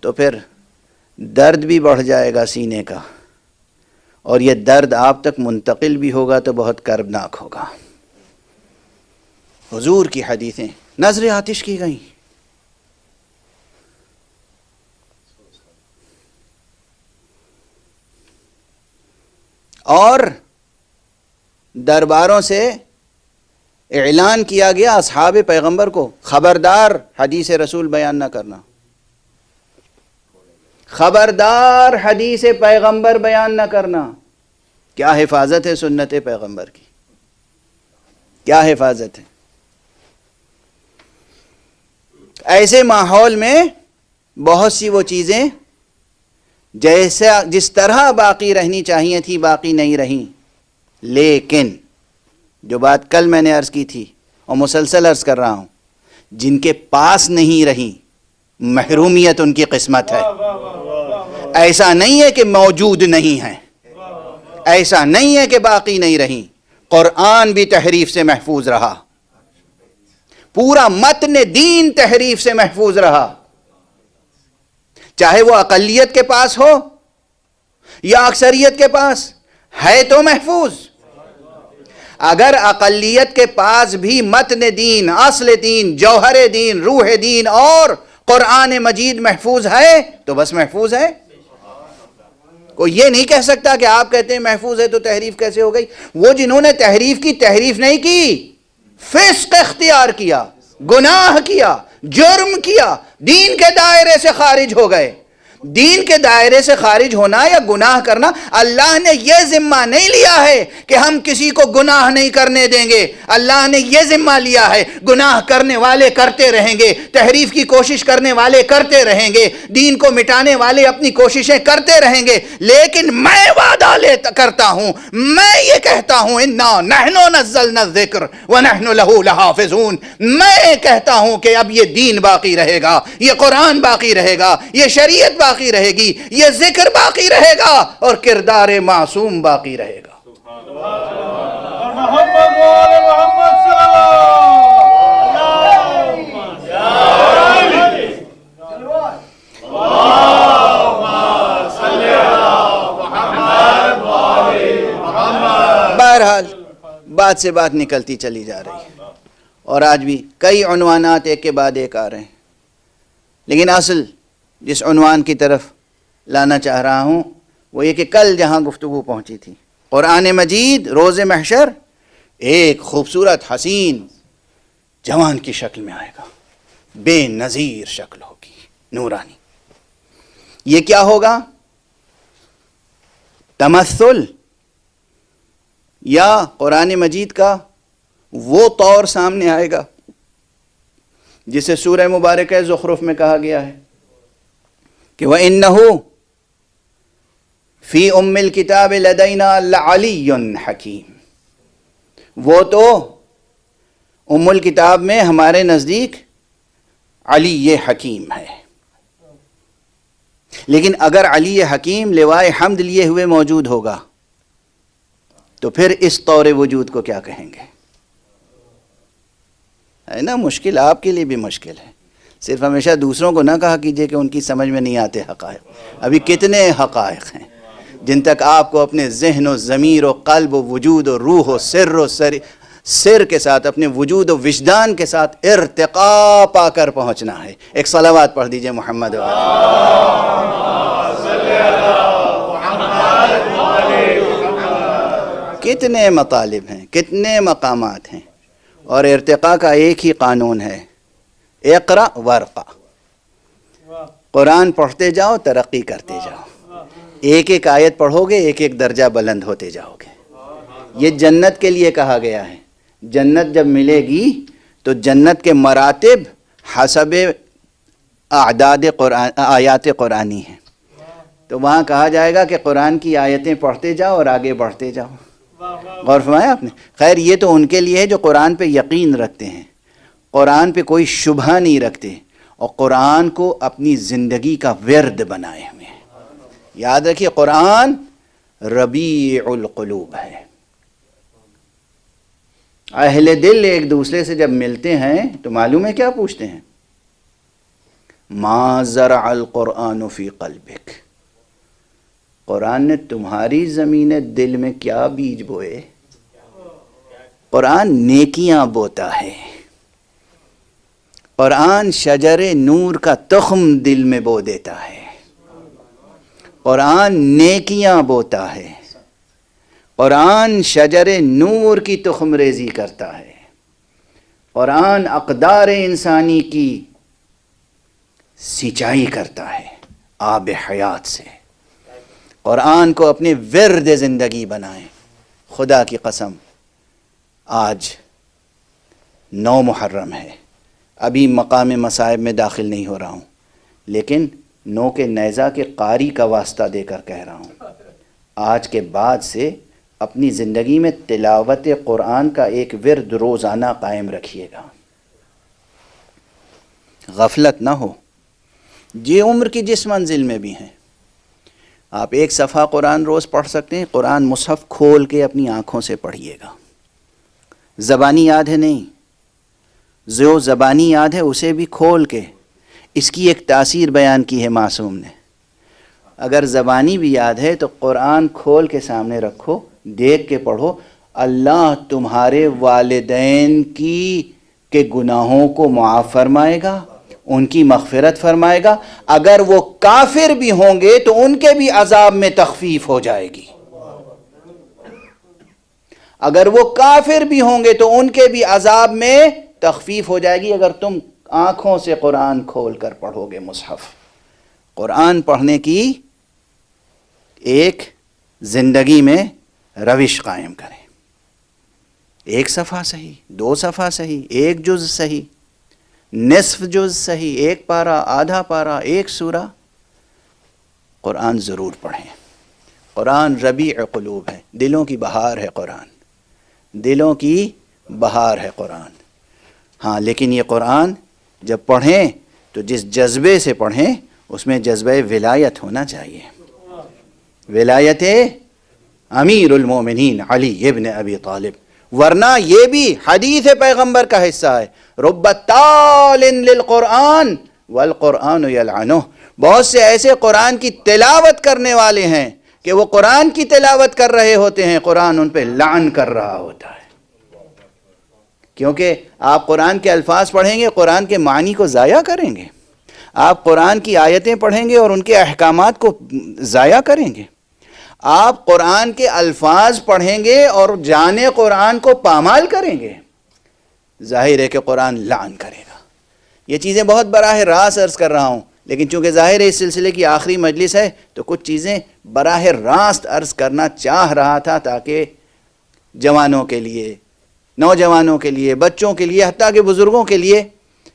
تو پھر درد بھی بڑھ جائے گا سینے کا، اور یہ درد آپ تک منتقل بھی ہوگا تو بہت کربناک ہوگا۔ حضور کی حدیثیں نظر آتش کی گئیں۔ اور درباروں سے اعلان کیا گیا اصحاب پیغمبر کو، خبردار حدیث رسول بیان نہ کرنا، خبردار حدیث پیغمبر بیان نہ کرنا۔ کیا حفاظت ہے سنت پیغمبر کی! کیا حفاظت ہے! ایسے ماحول میں بہت سی وہ چیزیں جس طرح باقی رہنی چاہیے تھی باقی نہیں رہیں، لیکن جو بات کل میں نے عرض کی تھی اور مسلسل عرض کر رہا ہوں، جن کے پاس نہیں رہیں محرومیت ان کی قسمت ہے۔ ایسا نہیں ہے کہ موجود نہیں ہیں، ایسا نہیں ہے کہ باقی نہیں رہیں۔ قرآن بھی تحریف سے محفوظ رہا، پورا متن دین تحریف سے محفوظ رہا، چاہے وہ اقلیت کے پاس ہو یا اکثریت کے پاس ہے تو محفوظ۔ اگر اقلیت کے پاس بھی متن دین، اصل دین، جوہر دین، روح دین اور قرآن مجید محفوظ ہے تو بس محفوظ ہے۔ کوئی یہ نہیں کہہ سکتا کہ آپ کہتے ہیں محفوظ ہے تو تحریف کیسے ہو گئی۔ وہ جنہوں نے تحریف کی، تحریف نہیں کی، فسق اختیار کیا، گناہ کیا، جرم کیا، دین کے دائرے سے خارج ہو گئے۔ دین کے دائرے سے خارج ہونا یا گناہ کرنا، اللہ نے یہ ذمہ نہیں لیا ہے کہ ہم کسی کو گناہ نہیں کرنے دیں گے۔ اللہ نے یہ ذمہ لیا ہے گناہ کرنے والے کرتے رہیں گے، تحریف کی کوشش کرنے والے کرتے رہیں گے، دین کو مٹانے والے اپنی کوششیں کرتے رہیں گے، لیکن میں وعدہ کرتا ہوں، میں یہ کہتا ہوں انا نحن نزلنا الذکر ونحن له لحافظون، میں کہتا ہوں کہ اب یہ دین باقی رہے گا، یہ قرآن باقی رہے گا، یہ شریعت باقی رہے گی، یہ ذکر باقی رہے گا، اور کردار معصوم باقی رہے گا۔ محمد وآل محمد صلی اللہ۔ بہرحال بات سے بات نکلتی چلی جا رہی ہے، اور آج بھی کئی عنوانات ایک کے بعد ایک آ رہے ہیں، لیکن اصل جس عنوان کی طرف لانا چاہ رہا ہوں وہ یہ کہ کل جہاں گفتگو پہنچی تھی، قرآن مجید روز محشر ایک خوبصورت حسین جوان کی شکل میں آئے گا، بے نظیر شکل ہوگی، نورانی۔ یہ کیا ہوگا؟ تمثل، یا قرآن مجید کا وہ طور سامنے آئے گا جسے سورہ مبارکہ زخرف میں کہا گیا ہے کہ وَإِنَّهُ فِي أُمِّ الْكِتَابِ لَدَيْنَا لَعَلِيٌّ حَكِيمٌ، وہ تو ام الکتاب میں ہمارے نزدیک علی حکیم ہے. لیکن اگر علی حکیم لوائے حمد لیے ہوئے موجود ہوگا تو پھر اس طور وجود کو کیا کہیں گے؟ ہے نا مشکل، آپ کے لیے بھی مشکل ہے. صرف ہمیشہ دوسروں کو نہ کہا کیجئے کہ ان کی سمجھ میں نہیں آتے حقائق. ابھی کتنے حقائق ہیں جن تک آپ کو اپنے ذہن و ضمیر و قلب و وجود و روح و سر کے ساتھ، اپنے وجود و وجدان کے ساتھ ارتقاء پا کر پہنچنا ہے. ایک صلوات پڑھ دیجئے محمد کتنے مطالب ہیں، کتنے مقامات ہیں، اور ارتقاء کا ایک ہی قانون ہے، اقرأ ورقہ. قرآن پڑھتے جاؤ، ترقی کرتے جاؤ. ایک ایک آیت پڑھو گے، ایک ایک درجہ بلند ہوتے جاؤ گے. یہ جنت کے لیے کہا گیا ہے. جنت جب ملے گی تو جنت کے مراتب حسب اعداد آیات قرآنی ہیں. تو وہاں کہا جائے گا کہ قرآن کی آیتیں پڑھتے جاؤ اور آگے بڑھتے جاؤ. غور فرمایا آپ نے؟ خیر یہ تو ان کے لیے ہے جو قرآن پہ یقین رکھتے ہیں، قرآن پہ کوئی شبہ نہیں رکھتے اور قرآن کو اپنی زندگی کا ورد بنائے ہوئے ہیں. یاد رکھیے قرآن ربیع القلوب ہے. اہل دل ایک دوسرے سے جب ملتے ہیں تو معلوم ہے کیا پوچھتے ہیں؟ ما زرع القرآن فی قلبک. قرآن نے تمہاری زمین دل میں کیا بیج بوئے؟ قرآن نیکیاں بوتا ہے. قرآن شجر نور کا تخم دل میں بو دیتا ہے. قرآن نیکیاں بوتا ہے. قرآن شجر نور کی تخم ریزی کرتا ہے. قرآن اقدار انسانی کی سینچائی کرتا ہے آب حیات سے. قرآن کو اپنے ورد زندگی بنائیں. خدا کی قسم آج 9 محرم ہے، ابھی مقام مصائب میں داخل نہیں ہو رہا ہوں، لیکن 9 کے نیزہ کے قاری کا واسطہ دے کر کہہ رہا ہوں، آج کے بعد سے اپنی زندگی میں تلاوت قرآن کا ایک ورد روزانہ قائم رکھیے گا. غفلت نہ ہو. یہ عمر کی جس منزل میں بھی ہیں آپ ایک صفحہ قرآن روز پڑھ سکتے ہیں. قرآن مصحف کھول کے اپنی آنکھوں سے پڑھیے گا. زبانی یاد ہے نہیں، جو زبانی یاد ہے اسے بھی کھول کے. اس کی ایک تاثیر بیان کی ہے معصوم نے. اگر زبانی بھی یاد ہے تو قرآن کھول کے سامنے رکھو، دیکھ کے پڑھو. اللہ تمہارے والدین کے گناہوں کو معاف فرمائے گا، ان کی مغفرت فرمائے گا. اگر وہ کافر بھی ہوں گے تو ان کے بھی عذاب میں تخفیف ہو جائے گی. اگر وہ کافر بھی ہوں گے تو ان کے بھی عذاب میں تخفیف ہو جائے گی اگر تم آنکھوں سے قرآن کھول کر پڑھو گے مصحف. قرآن پڑھنے کی ایک زندگی میں روش قائم کریں. ایک صفحہ صحیح، 2 صفحہ صحیح، 1 جز صحیح، نصف جز صحیح، 1 پارہ، آدھا پارہ، 1 سورہ. قرآن ضرور پڑھیں. قرآن ربیع قلوب ہے، دلوں کی بہار ہے قرآن، دلوں کی بہار ہے قرآن. ہاں لیکن یہ قرآن جب پڑھیں تو جس جذبے سے پڑھیں اس میں جذبہ ولایت ہونا چاہیے. ولایت امیر المومنین علی ابن ابی طالب. ورنہ یہ بھی حدیث پیغمبر کا حصہ ہے، رب تال للقرآن والقرآن یلعنہ. بہت سے ایسے قرآن کی تلاوت کرنے والے ہیں کہ وہ قرآن کی تلاوت کر رہے ہوتے ہیں، قرآن ان پہ لعن کر رہا ہوتا ہے. کیونکہ آپ قرآن کے الفاظ پڑھیں گے، قرآن کے معنی کو ضائع کریں گے. آپ قرآن کی آیتیں پڑھیں گے اور ان کے احکامات کو ضائع کریں گے. آپ قرآن کے الفاظ پڑھیں گے اور جانے قرآن کو پامال کریں گے. ظاہر ہے کہ قرآن لعن کرے گا. یہ چیزیں بہت براہ راست عرض کر رہا ہوں، لیکن چونکہ ظاہر ہے اس سلسلے کی آخری مجلس ہے تو کچھ چیزیں براہ راست عرض کرنا چاہ رہا تھا تاکہ جوانوں کے لیے، نوجوانوں کے لیے، بچوں کے لیے، حتیٰ کہ بزرگوں کے لیے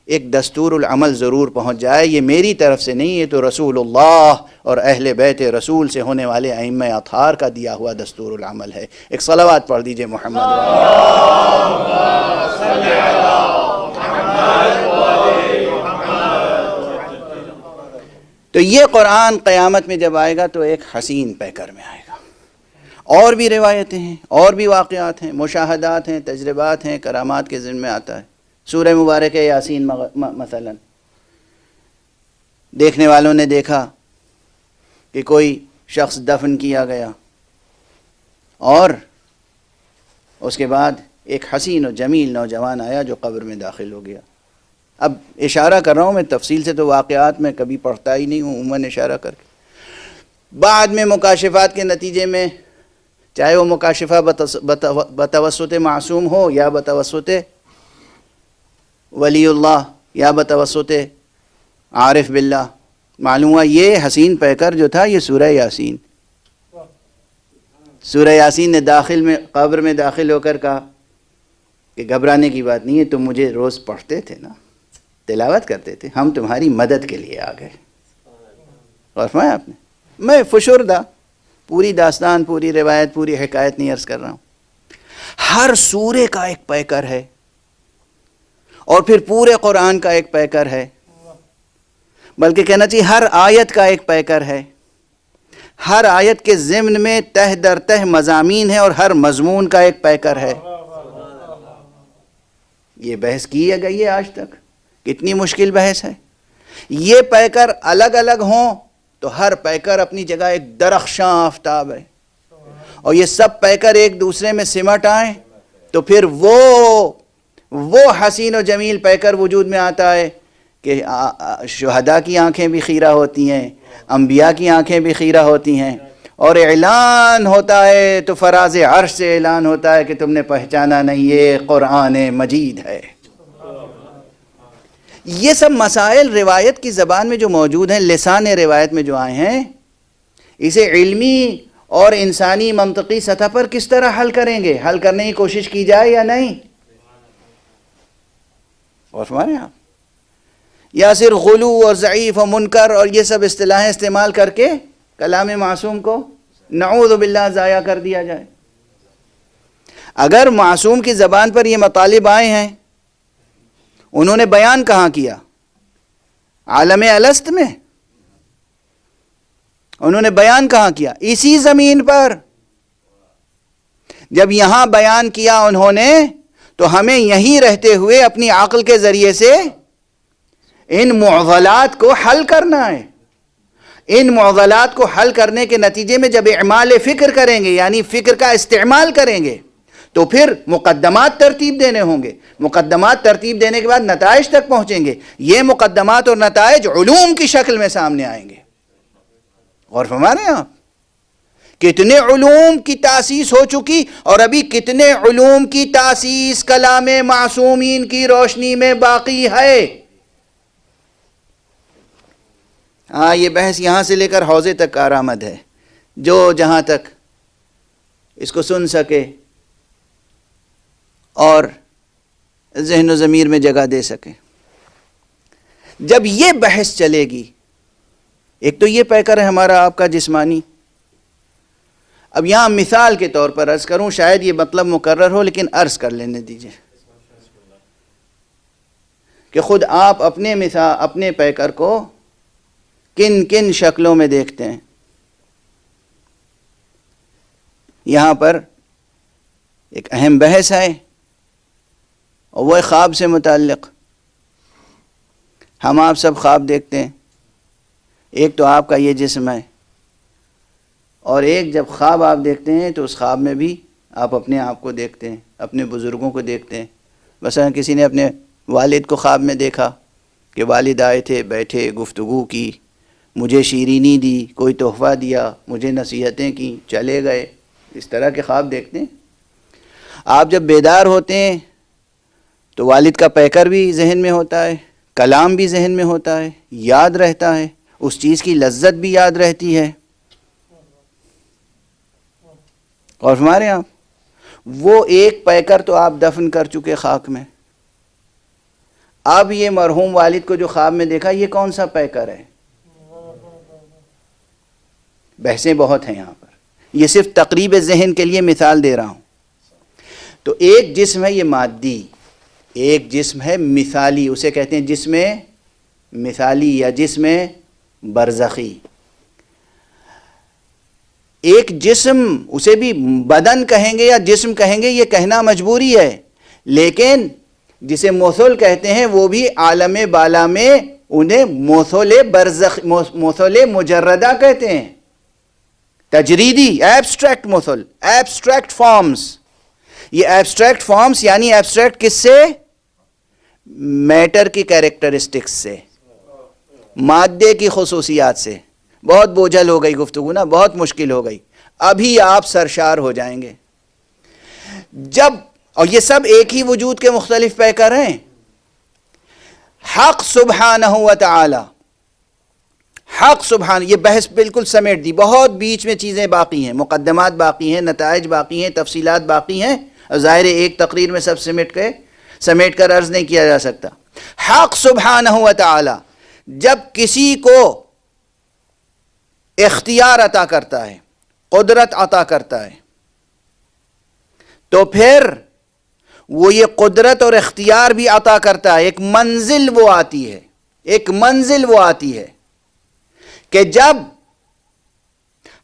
ایک دستور العمل ضرور پہنچ جائے. یہ میری طرف سے نہیں، یہ تو رسول اللہ اور اہل بیت رسول سے ہونے والے ائمہ اطہار کا دیا ہوا دستور العمل ہے. ایک صلوات پڑھ دیجئے محمد. یہ قرآن قیامت میں جب آئے گا تو ایک حسین پیکر میں آئے گا. اور بھی روایتیں ہیں، اور بھی واقعات ہیں، مشاہدات ہیں، تجربات ہیں، کرامات کے ذمہ آتا ہے. سورہ مبارک یاسین مثلا دیکھنے والوں نے دیکھا کہ کوئی شخص دفن کیا گیا اور اس کے بعد ایک حسین و جمیل نوجوان آیا جو قبر میں داخل ہو گیا. اب اشارہ کر رہا ہوں میں، تفصیل سے تو واقعات میں کبھی پڑھتا ہی نہیں ہوں، عموماً اشارہ کر کے. بعد میں مکاشفات کے نتیجے میں، چاہے وہ مکاشفہ بتوسط معصوم ہو یا بتوسط ولی اللہ یا بتوسط عارف باللہ، معلوم ہوا یہ حسین پیکر جو تھا یہ سورہ یاسین. سورہ یاسین نے قبر میں داخل ہو کر کہا کہ گھبرانے کی بات نہیں ہے، تم مجھے روز پڑھتے تھے نا، تلاوت کرتے تھے، ہم تمہاری مدد کے لیے آ گئے. اور فرمایا آپ نے، میں فشردہ پوری داستان، پوری روایت، پوری حکایت نہیں عرض کر رہا ہوں. ہر سورے کا ایک پیکر ہے اور پھر پورے قرآن کا ایک پیکر ہے، بلکہ کہنا چاہیے ہر آیت کا ایک پیکر ہے. ہر آیت کے ضمن میں تہ در تہ مضامین ہے اور ہر مضمون کا ایک پیکر ہے. یہ بحث کی گئی ہے آج تک، کتنی مشکل بحث ہے. یہ پیکر الگ الگ ہوں تو ہر پیکر اپنی جگہ ایک درخشاں آفتاب ہے، اور یہ سب پیکر ایک دوسرے میں سمٹ آئیں تو پھر وہ حسین و جمیل پیکر وجود میں آتا ہے کہ شہداء کی آنکھیں بھی خیرہ ہوتی ہیں، انبیاء کی آنکھیں بھی خیرہ ہوتی ہیں، اور اعلان ہوتا ہے تو فراز عرش سے اعلان ہوتا ہے کہ تم نے پہچانا نہیں، یہ قرآن مجید ہے. یہ سب مسائل روایت کی زبان میں جو موجود ہیں، لسان روایت میں جو آئے ہیں، اسے علمی اور انسانی منطقی سطح پر کس طرح حل کریں گے؟ حل کرنے کی کوشش کی جائے یا نہیں؟ اور ہمارے یہاں یا صرف غلو اور ضعیف و منکر اور یہ سب اصطلاحیں استعمال کر کے کلام معصوم کو نعوذ باللہ ضائع کر دیا جائے. اگر معصوم کی زبان پر یہ مطالب آئے ہیں، انہوں نے بیان کہاں کیا؟ عالم الست میں. انہوں نے بیان کہاں کیا؟ اسی زمین پر. جب یہاں بیان کیا انہوں نے تو ہمیں یہیں رہتے ہوئے اپنی عقل کے ذریعے سے ان معضلات کو حل کرنا ہے. ان معضلات کو حل کرنے کے نتیجے میں جب اعمال فکر کریں گے، یعنی فکر کا استعمال کریں گے، تو پھر مقدمات ترتیب دینے ہوں گے. مقدمات ترتیب دینے کے بعد نتائج تک پہنچیں گے. یہ مقدمات اور نتائج علوم کی شکل میں سامنے آئیں گے. اور فرمانے آپ کتنے علوم کی تاسیس ہو چکی اور ابھی کتنے علوم کی تاسیس کلام معصومین کی روشنی میں باقی ہے. ہاں، یہ بحث یہاں سے لے کر حوضے تک کارآمد ہے. جو جہاں تک اس کو سن سکے اور ذہن و ضمیر میں جگہ دے سکے. جب یہ بحث چلے گی، ایک تو یہ پیکر ہے ہمارا آپ کا جسمانی. اب یہاں مثال کے طور پر عرض کروں، شاید یہ مطلب مکرر ہو لیکن عرض کر لینے دیجئے کہ خود آپ اپنے پیکر کو کن کن شکلوں میں دیکھتے ہیں. یہاں پر ایک اہم بحث ہے اور وہ خواب سے متعلق. ہم آپ سب خواب دیکھتے ہیں. ایک تو آپ کا یہ جسم ہے، اور ایک جب خواب آپ دیکھتے ہیں تو اس خواب میں بھی آپ اپنے آپ کو دیکھتے ہیں، اپنے بزرگوں کو دیکھتے ہیں. مثلا کسی نے اپنے والد کو خواب میں دیکھا کہ والد آئے تھے، بیٹھے، گفتگو کی، مجھے شیرینی دی، کوئی تحفہ دیا، مجھے نصیحتیں کی، چلے گئے. اس طرح کے خواب دیکھتے ہیں. آپ جب بیدار ہوتے ہیں تو والد کا پیکر بھی ذہن میں ہوتا ہے، کلام بھی ذہن میں ہوتا ہے، یاد رہتا ہے، اس چیز کی لذت بھی یاد رہتی ہے. اور ہمارے یہاں وہ ایک پیکر تو آپ دفن کر چکے خاک میں. اب یہ مرحوم والد کو جو خواب میں دیکھا، یہ کون سا پیکر ہے؟ بحثیں بہت ہیں یہاں پر، یہ صرف تقریب ذہن کے لیے مثال دے رہا ہوں. تو ایک جسم ہے یہ مادی، ایک جسم ہے مثالی، اسے کہتے ہیں جسم مثالی یا جسم برزخی. ایک جسم، اسے بھی بدن کہیں گے یا جسم کہیں گے یہ کہنا مجبوری ہے، لیکن جسے موصول کہتے ہیں وہ بھی عالم بالا میں انہیں موصول مجردہ کہتے ہیں. تجریدی ایبسٹریکٹ موصول، ایبسٹریکٹ فارمز. یہ ایبسٹریکٹ فارمز یعنی ایبسٹریکٹ کس سے؟ میٹر کی کیریکٹرسٹکس سے، مادے کی خصوصیات سے. بہت بوجھل ہو گئی گفتگو نا، بہت مشکل ہو گئی. ابھی آپ سرشار ہو جائیں گے جب، اور یہ سب ایک ہی وجود کے مختلف پیکر ہیں. حق سبحانہ و تعالی، حق سبحانہ، یہ بحث بالکل سمیٹ دی، بہت بیچ میں چیزیں باقی ہیں، مقدمات باقی ہیں، نتائج باقی ہیں، تفصیلات باقی ہیں. ظاہر ایک تقریر میں سب سمیٹ کر عرض نہیں کیا جا سکتا. حق سبحانہ و تعالی جب کسی کو اختیار عطا کرتا ہے، قدرت عطا کرتا ہے، تو پھر وہ یہ قدرت اور اختیار بھی عطا کرتا ہے. ایک منزل وہ آتی ہے کہ جب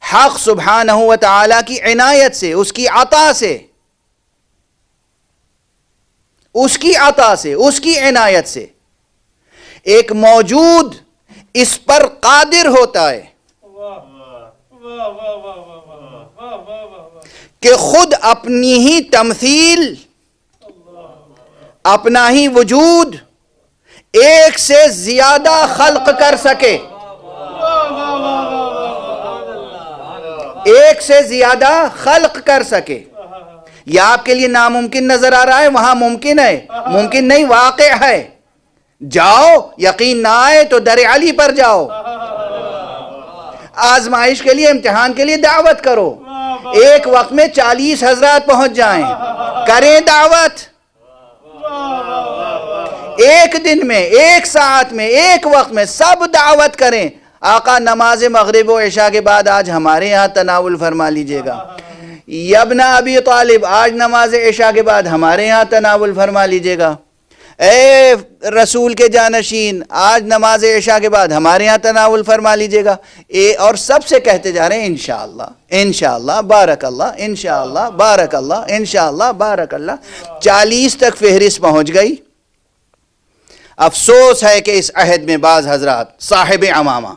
حق سبحانہ و تعالی کی عنایت سے، اس کی عطا سے، اس کی عنایت سے ایک موجود اس پر قادر ہوتا ہے کہ خود اپنی ہی تمثیل، اپنا ہی وجود ایک سے زیادہ خلق کر سکے. ایک سے زیادہ خلق کر سکے. یہ آپ کے لیے ناممکن نظر آ رہا ہے، وہاں ممکن ہے. ممکن نہیں، واقع ہے. جاؤ، یقین نہ آئے تو در علی پر جاؤ، آزمائش کے لیے، امتحان کے لیے دعوت کرو. ایک وقت میں 40 حضرات پہنچ جائیں، کریں دعوت. ایک دن میں، ایک ساعت میں، ایک وقت میں سب دعوت کریں. آقا نماز مغرب و عشاء کے بعد آج ہمارے ہاں تناول فرما لیجئے گا. یا ابن ابی طالب آج نماز عشاء کے بعد ہمارے ہاں تناول فرما لیجئے گا. اے رسول کے جانشین آج نماز عشاء کے بعد ہمارے ہاں تناول فرما لیجئے گا. اور سب سے کہتے جا رہے ہیں انشاءاللہ، انشاءاللہ، بارک اللہ، انشاءاللہ، بارک اللہ، انشاءاللہ، بارک اللہ. 40 تک فہرست پہنچ گئی. افسوس ہے کہ اس عہد میں بعض حضرات صاحب عمامہ،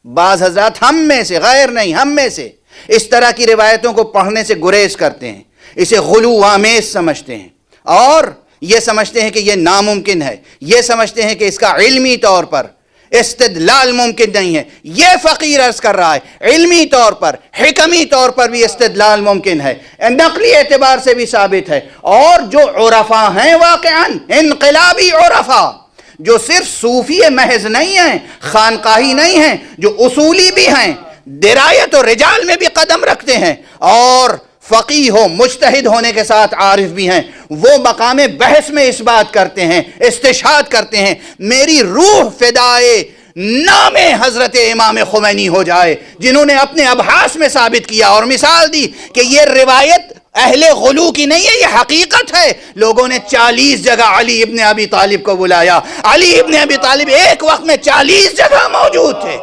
بعض حضرات ہم میں سے، غیر نہیں ہم میں سے، اس طرح کی روایتوں کو پڑھنے سے گریز کرتے ہیں، اسے غلو آمیز سمجھتے ہیں، اور یہ سمجھتے ہیں کہ یہ ناممکن ہے، یہ سمجھتے ہیں کہ اس کا علمی طور پر استدلال ممکن نہیں ہے. یہ فقیر عرض کر رہا ہے علمی طور پر، حکمی طور پر بھی استدلال ممکن ہے، نقلی اعتبار سے بھی ثابت ہے. اور جو عرفاء ہیں، واقعاً انقلابی عرفاء، جو صرف صوفی محض نہیں ہیں، خانقاہی نہیں ہیں، جو اصولی بھی ہیں، درایت و رجال میں بھی قدم رکھتے ہیں، اور فقیہ و مجتہد ہونے کے ساتھ عارف بھی ہیں، وہ مقام بحث میں اس بات کرتے ہیں، استشہاد کرتے ہیں. میری روح فدائے نام حضرت امام خمینی ہو جائے، جنہوں نے اپنے ابحاث میں ثابت کیا اور مثال دی کہ یہ روایت اہل غلو کی نہیں ہے، یہ حقیقت ہے. لوگوں نے 40 جگہ علی ابن ابی طالب کو بلایا. علی ابن ابی طالب ایک وقت میں 40 جگہ موجود تھے.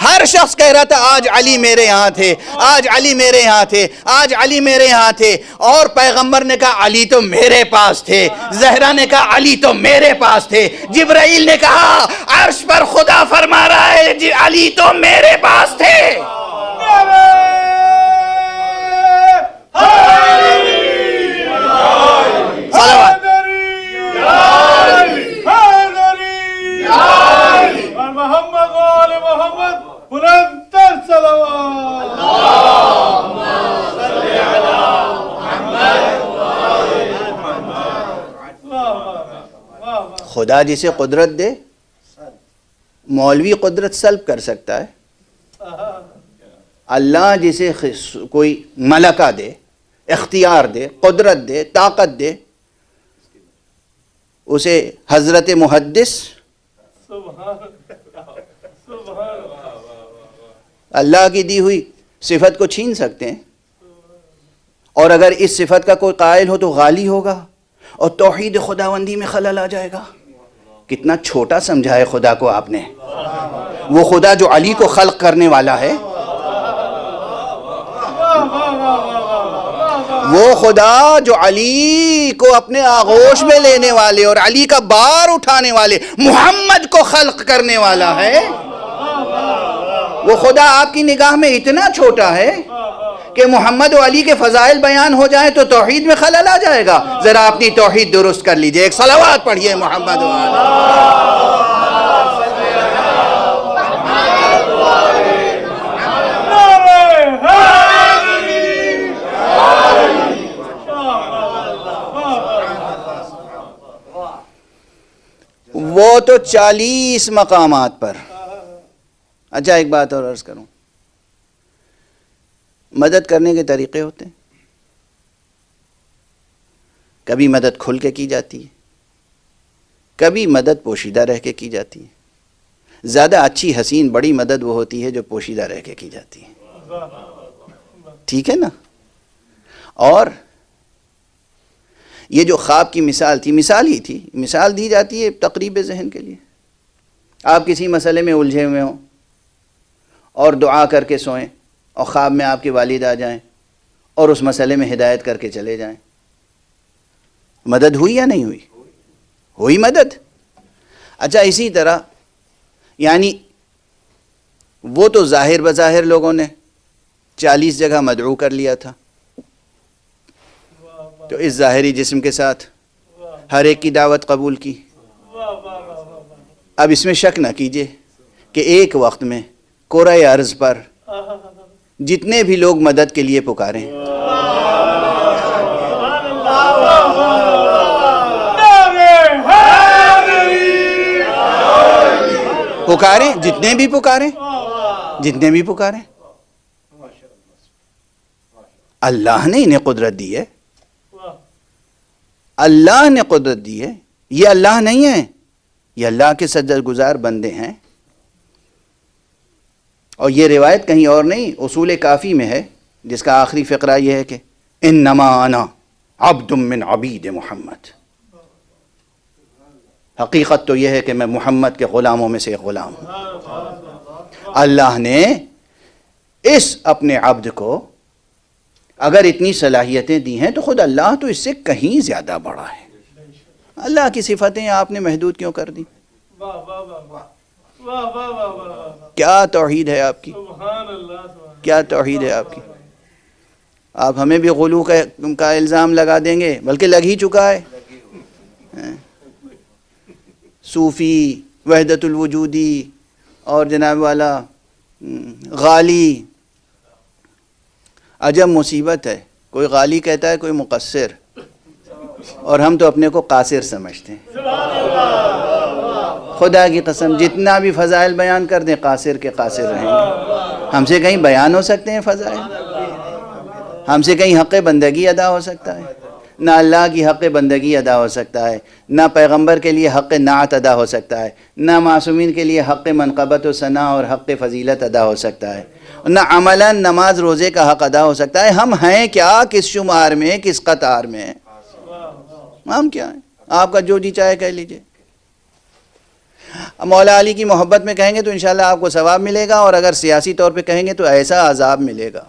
ہر شخص کہہ رہا تھا آج علی میرے یہاں تھے، آج علی میرے یہاں تھے، آج علی میرے یہاں تھے. اور پیغمبر نے کہا علی تو میرے پاس تھے، زہرا نے کہا علی تو میرے پاس تھے، جبرائیل نے کہا عرش پر خدا فرما رہا ہے علی تو میرے پاس تھے. محمد وآل محمد بلند تر صلوات. اللهم صل على محمد وآل محمد. خدا جسے قدرت دے، مولوی قدرت سلب کر سکتا ہے. اللہ جسے کوئی ملکہ دے، اختیار دے، قدرت دے، طاقت دے، اسے حضرت محدث اللہ کی دی ہوئی صفت کو چھین سکتے ہیں. اور اگر اس صفت کا کوئی قائل ہو تو غالی ہوگا، اور توحید خداوندی میں خلل آ جائے گا. کتنا چھوٹا سمجھا ہے خدا کو آپ نے. وہ خدا جو علی کو خلق کرنے والا ہے، وہ خدا جو علی کو اپنے آغوش میں لینے والے اور علی کا بار اٹھانے والے محمد کو خلق کرنے والا ہے، وہ خدا آپ کی نگاہ میں اتنا چھوٹا ہے کہ محمد و علی کے فضائل بیان ہو جائیں تو توحید میں خلل آ جائے گا. ذرا اپنی توحید درست کر لیجئے. ایک صلوات پڑھیے محمد و علی. وہ تو 40 مقامات پر. اچھا ایک بات اور عرض کروں، مدد کرنے کے طریقے ہوتے ہیں. کبھی مدد کھل کے کی جاتی ہے، کبھی مدد پوشیدہ رہ کے کی جاتی ہے. زیادہ اچھی حسین بڑی مدد وہ ہوتی ہے جو پوشیدہ رہ کے کی جاتی ہے. ٹھیک ہے نا؟ اور یہ جو خواب کی مثال تھی، مثال ہی تھی، مثال دی جاتی ہے تقریب ذہن کے لیے. آپ کسی مسئلے میں الجھے ہوئے ہوں اور دعا کر کے سوئیں اور خواب میں آپ کے والد آ جائیں اور اس مسئلے میں ہدایت کر کے چلے جائیں. مدد ہوئی یا نہیں ہوئی؟ ہوئی مدد. اچھا اسی طرح یعنی وہ تو ظاہر بظاہر لوگوں نے 40 جگہ مدعو کر لیا تھا، تو اس ظاہری جسم کے ساتھ ہر ایک کی دعوت قبول کی. اب اس میں شک نہ کیجئے کہ ایک وقت میں کرۂ ارض پر جتنے بھی لوگ مدد کے لیے پکاریں، جتنے بھی پکاریں اللہ نے انہیں قدرت دی ہے. اللہ نے قدرت دی ہے. یہ اللہ نہیں ہے، یہ اللہ کے سجدہ گزار بندے ہیں. اور یہ روایت کہیں اور نہیں، اصول کافی میں ہے، جس کا آخری فقرہ یہ ہے کہ انما انا عبد من عبید محمد. حقیقت تو یہ ہے کہ میں محمد کے غلاموں میں سے ایک غلام ہوں. اللہ نے اس اپنے عبد کو اگر اتنی صلاحیتیں دی ہیں تو خود اللہ تو اس سے کہیں زیادہ بڑا ہے. اللہ کی صفتیں آپ نے محدود کیوں کر دی؟ کیا توحید ہے آپ کی؟ کیا توحید ہے آپ کی؟ آپ ہمیں بھی غلو کا الزام لگا دیں گے، بلکہ لگ ہی چکا ہے. صوفی، وحدت الوجودی اور جناب والا غالی. عجب مصیبت ہے، کوئی غالی کہتا ہے کوئی مقصر، اور ہم تو اپنے کو قاصر سمجھتے ہیں. خدا کی قسم جتنا بھی فضائل بیان کر دیں قاصر کے قاصر رہیں گے. ہم سے کہیں بیان ہو سکتے ہیں فضائل؟ ہم سے کہیں حق بندگی ادا ہو سکتا ہے؟ نہ اللہ کی حق بندگی ادا ہو سکتا ہے، نہ پیغمبر کے لیے حق نعت ادا ہو سکتا ہے، نہ معصومین کے لیے حق منقبت و ثناء اور حق فضیلت ادا ہو سکتا ہے، نہ عملاً نماز روزے کا حق ادا ہو سکتا ہے. ہم ہیں کیا؟ کس شمار میں، کس قطار میں؟ ہم کیا ہیں؟ آپ کا جو جی چاہے کہہ لیجئے. مولا علی کی محبت میں کہیں گے تو انشاءاللہ آپ کو ثواب ملے گا، اور اگر سیاسی طور پہ کہیں گے تو ایسا عذاب ملے گا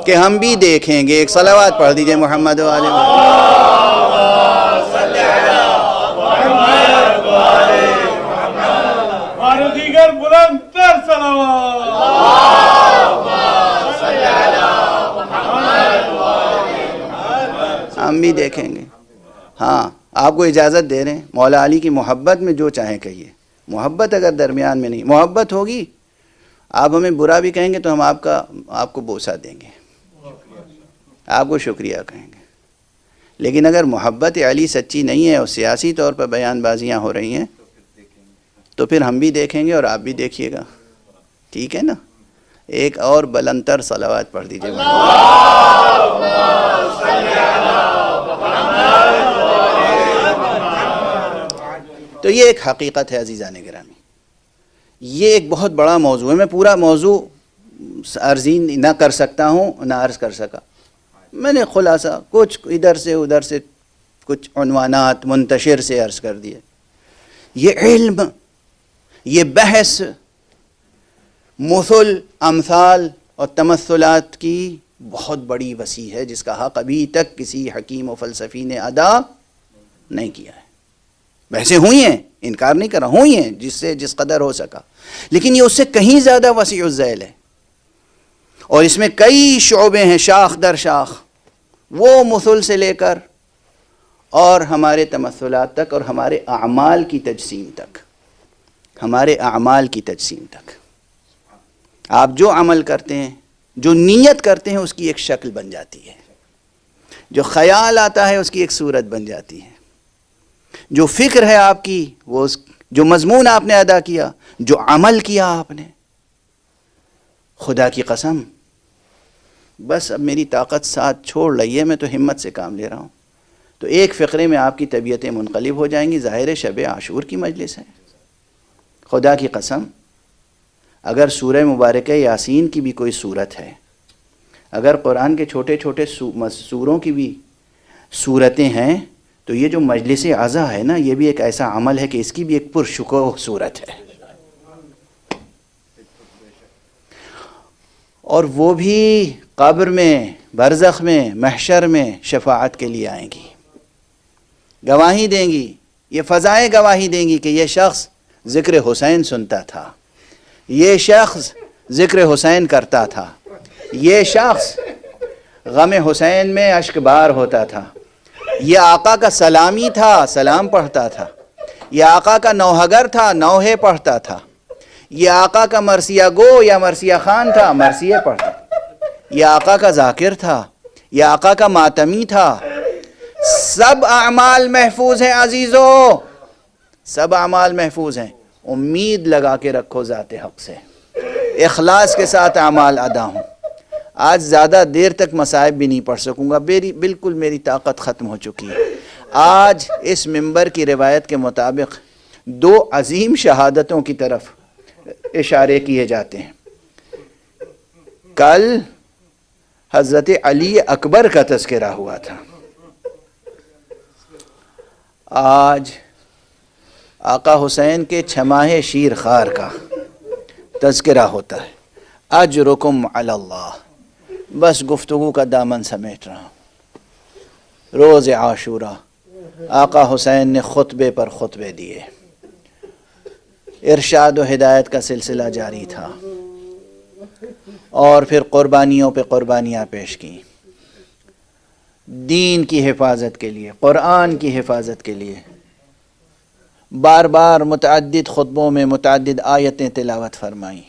کہ ہم بھی دیکھیں گے. ایک صلوات پڑھ دیجئے محمد و آلہ اور دیگر بلند تر صلوات. ہم بھی دیکھیں گے. ہاں آپ کو اجازت دے رہے ہیں، مولا علی کی محبت میں جو چاہیں کہیے. محبت اگر درمیان میں نہیں، محبت ہوگی آپ ہمیں برا بھی کہیں گے تو ہم آپ کو بوسہ دیں گے، آپ کو شکریہ کہیں گے. لیکن اگر محبت علی سچی نہیں ہے اور سیاسی طور پر بیان بازیاں ہو رہی ہیں تو پھر ہم بھی دیکھیں گے اور آپ بھی دیکھیے گا. ٹھیک ہے نا؟ ایک اور بلند تر صلوات پڑھ دیجئے. تو یہ ایک حقیقت ہے عزیزان گرامی. یہ ایک بہت بڑا موضوع ہے. میں پورا موضوع عرض نہ کر سکتا ہوں، نہ عرض کر سکا. میں نے خلاصہ کچھ ادھر سے ادھر سے کچھ عنوانات منتشر سے عرض کر دیے. یہ علم، یہ بحث مثل، امثال اور تمثلات کی بہت بڑی وسیع ہے، جس کا حق ابھی تک کسی حکیم و فلسفی نے ادا نہیں کیا ہے. بحثیں ہوئی ہیں، انکار نہیں کر رہا، ہوئی ہیں جس قدر ہو سکا، لیکن یہ اس سے کہیں زیادہ وسیع الذیل ہے، اور اس میں کئی شعبے ہیں شاخ در شاخ، وہ مثل سے لے کر اور ہمارے تمثلات تک اور ہمارے اعمال کی تجسیم تک. ہمارے اعمال کی تجسیم تک آپ جو عمل کرتے ہیں، جو نیت کرتے ہیں، اس کی ایک شکل بن جاتی ہے. جو خیال آتا ہے اس کی ایک صورت بن جاتی ہے. جو فکر ہے آپ کی، وہ جو مضمون آپ نے ادا کیا، جو عمل کیا آپ نے، خدا کی قسم بس اب میری طاقت ساتھ چھوڑ رہی ہے، میں تو ہمت سے کام لے رہا ہوں. تو ایک فقرے میں آپ کی طبیعتیں منقلب ہو جائیں گی. ظاہر شب عاشور کی مجلس ہے. خدا کی قسم اگر سورہ مبارکہ یاسین کی بھی کوئی صورت ہے، اگر قرآن کے چھوٹے چھوٹے سوروں کی بھی صورتیں ہیں، تو یہ جو مجلس عزا ہے نا، یہ بھی ایک ایسا عمل ہے کہ اس کی بھی ایک پرشکوہ صورت ہے. اور وہ بھی قبر میں، برزخ میں، محشر میں شفاعت کے لیے آئیں گی، گواہی دیں گی. یہ فضائیں گواہی دیں گی کہ یہ شخص ذکر حسین سنتا تھا، یہ شخص ذکر حسین کرتا تھا، یہ شخص غم حسین میں اشک بار ہوتا تھا، یہ آقا کا سلامی تھا، سلام پڑھتا تھا، یہ آقا کا نوحگر تھا، نوحے پڑھتا تھا، یہ آقا کا مرثیہ گو یا مرثیہ خان تھا، مرثیے پڑھتا، یہ آقا کا ذاکر تھا، یہ آقا کا ماتمی تھا. سب اعمال محفوظ ہیں عزیزو، سب اعمال محفوظ ہیں. امید لگا کے رکھو ذات حق سے، اخلاص کے ساتھ اعمال ادا ہوں. آج زیادہ دیر تک مصائب بھی نہیں پڑھ سکوں گا، بالکل میری طاقت ختم ہو چکی ہے. آج اس منبر کی روایت کے مطابق 2 عظیم شہادتوں کی طرف اشارے کیے جاتے ہیں. کل حضرت علی اکبر کا تذکرہ ہوا تھا، آج آقا حسین کے چھماہ شیر خار کا تذکرہ ہوتا ہے. اجرکم علی اللہ. بس گفتگو کا دامن سمیٹ رہا ہوں. روز عاشورہ آقا حسین نے خطبے پر خطبے دیے، ارشاد و ہدایت کا سلسلہ جاری تھا، اور پھر قربانیوں پہ قربانیاں پیش کی دین کی حفاظت کے لیے، قرآن کی حفاظت کے لیے. بار بار متعدد خطبوں میں متعدد آیتیں تلاوت فرمائیں،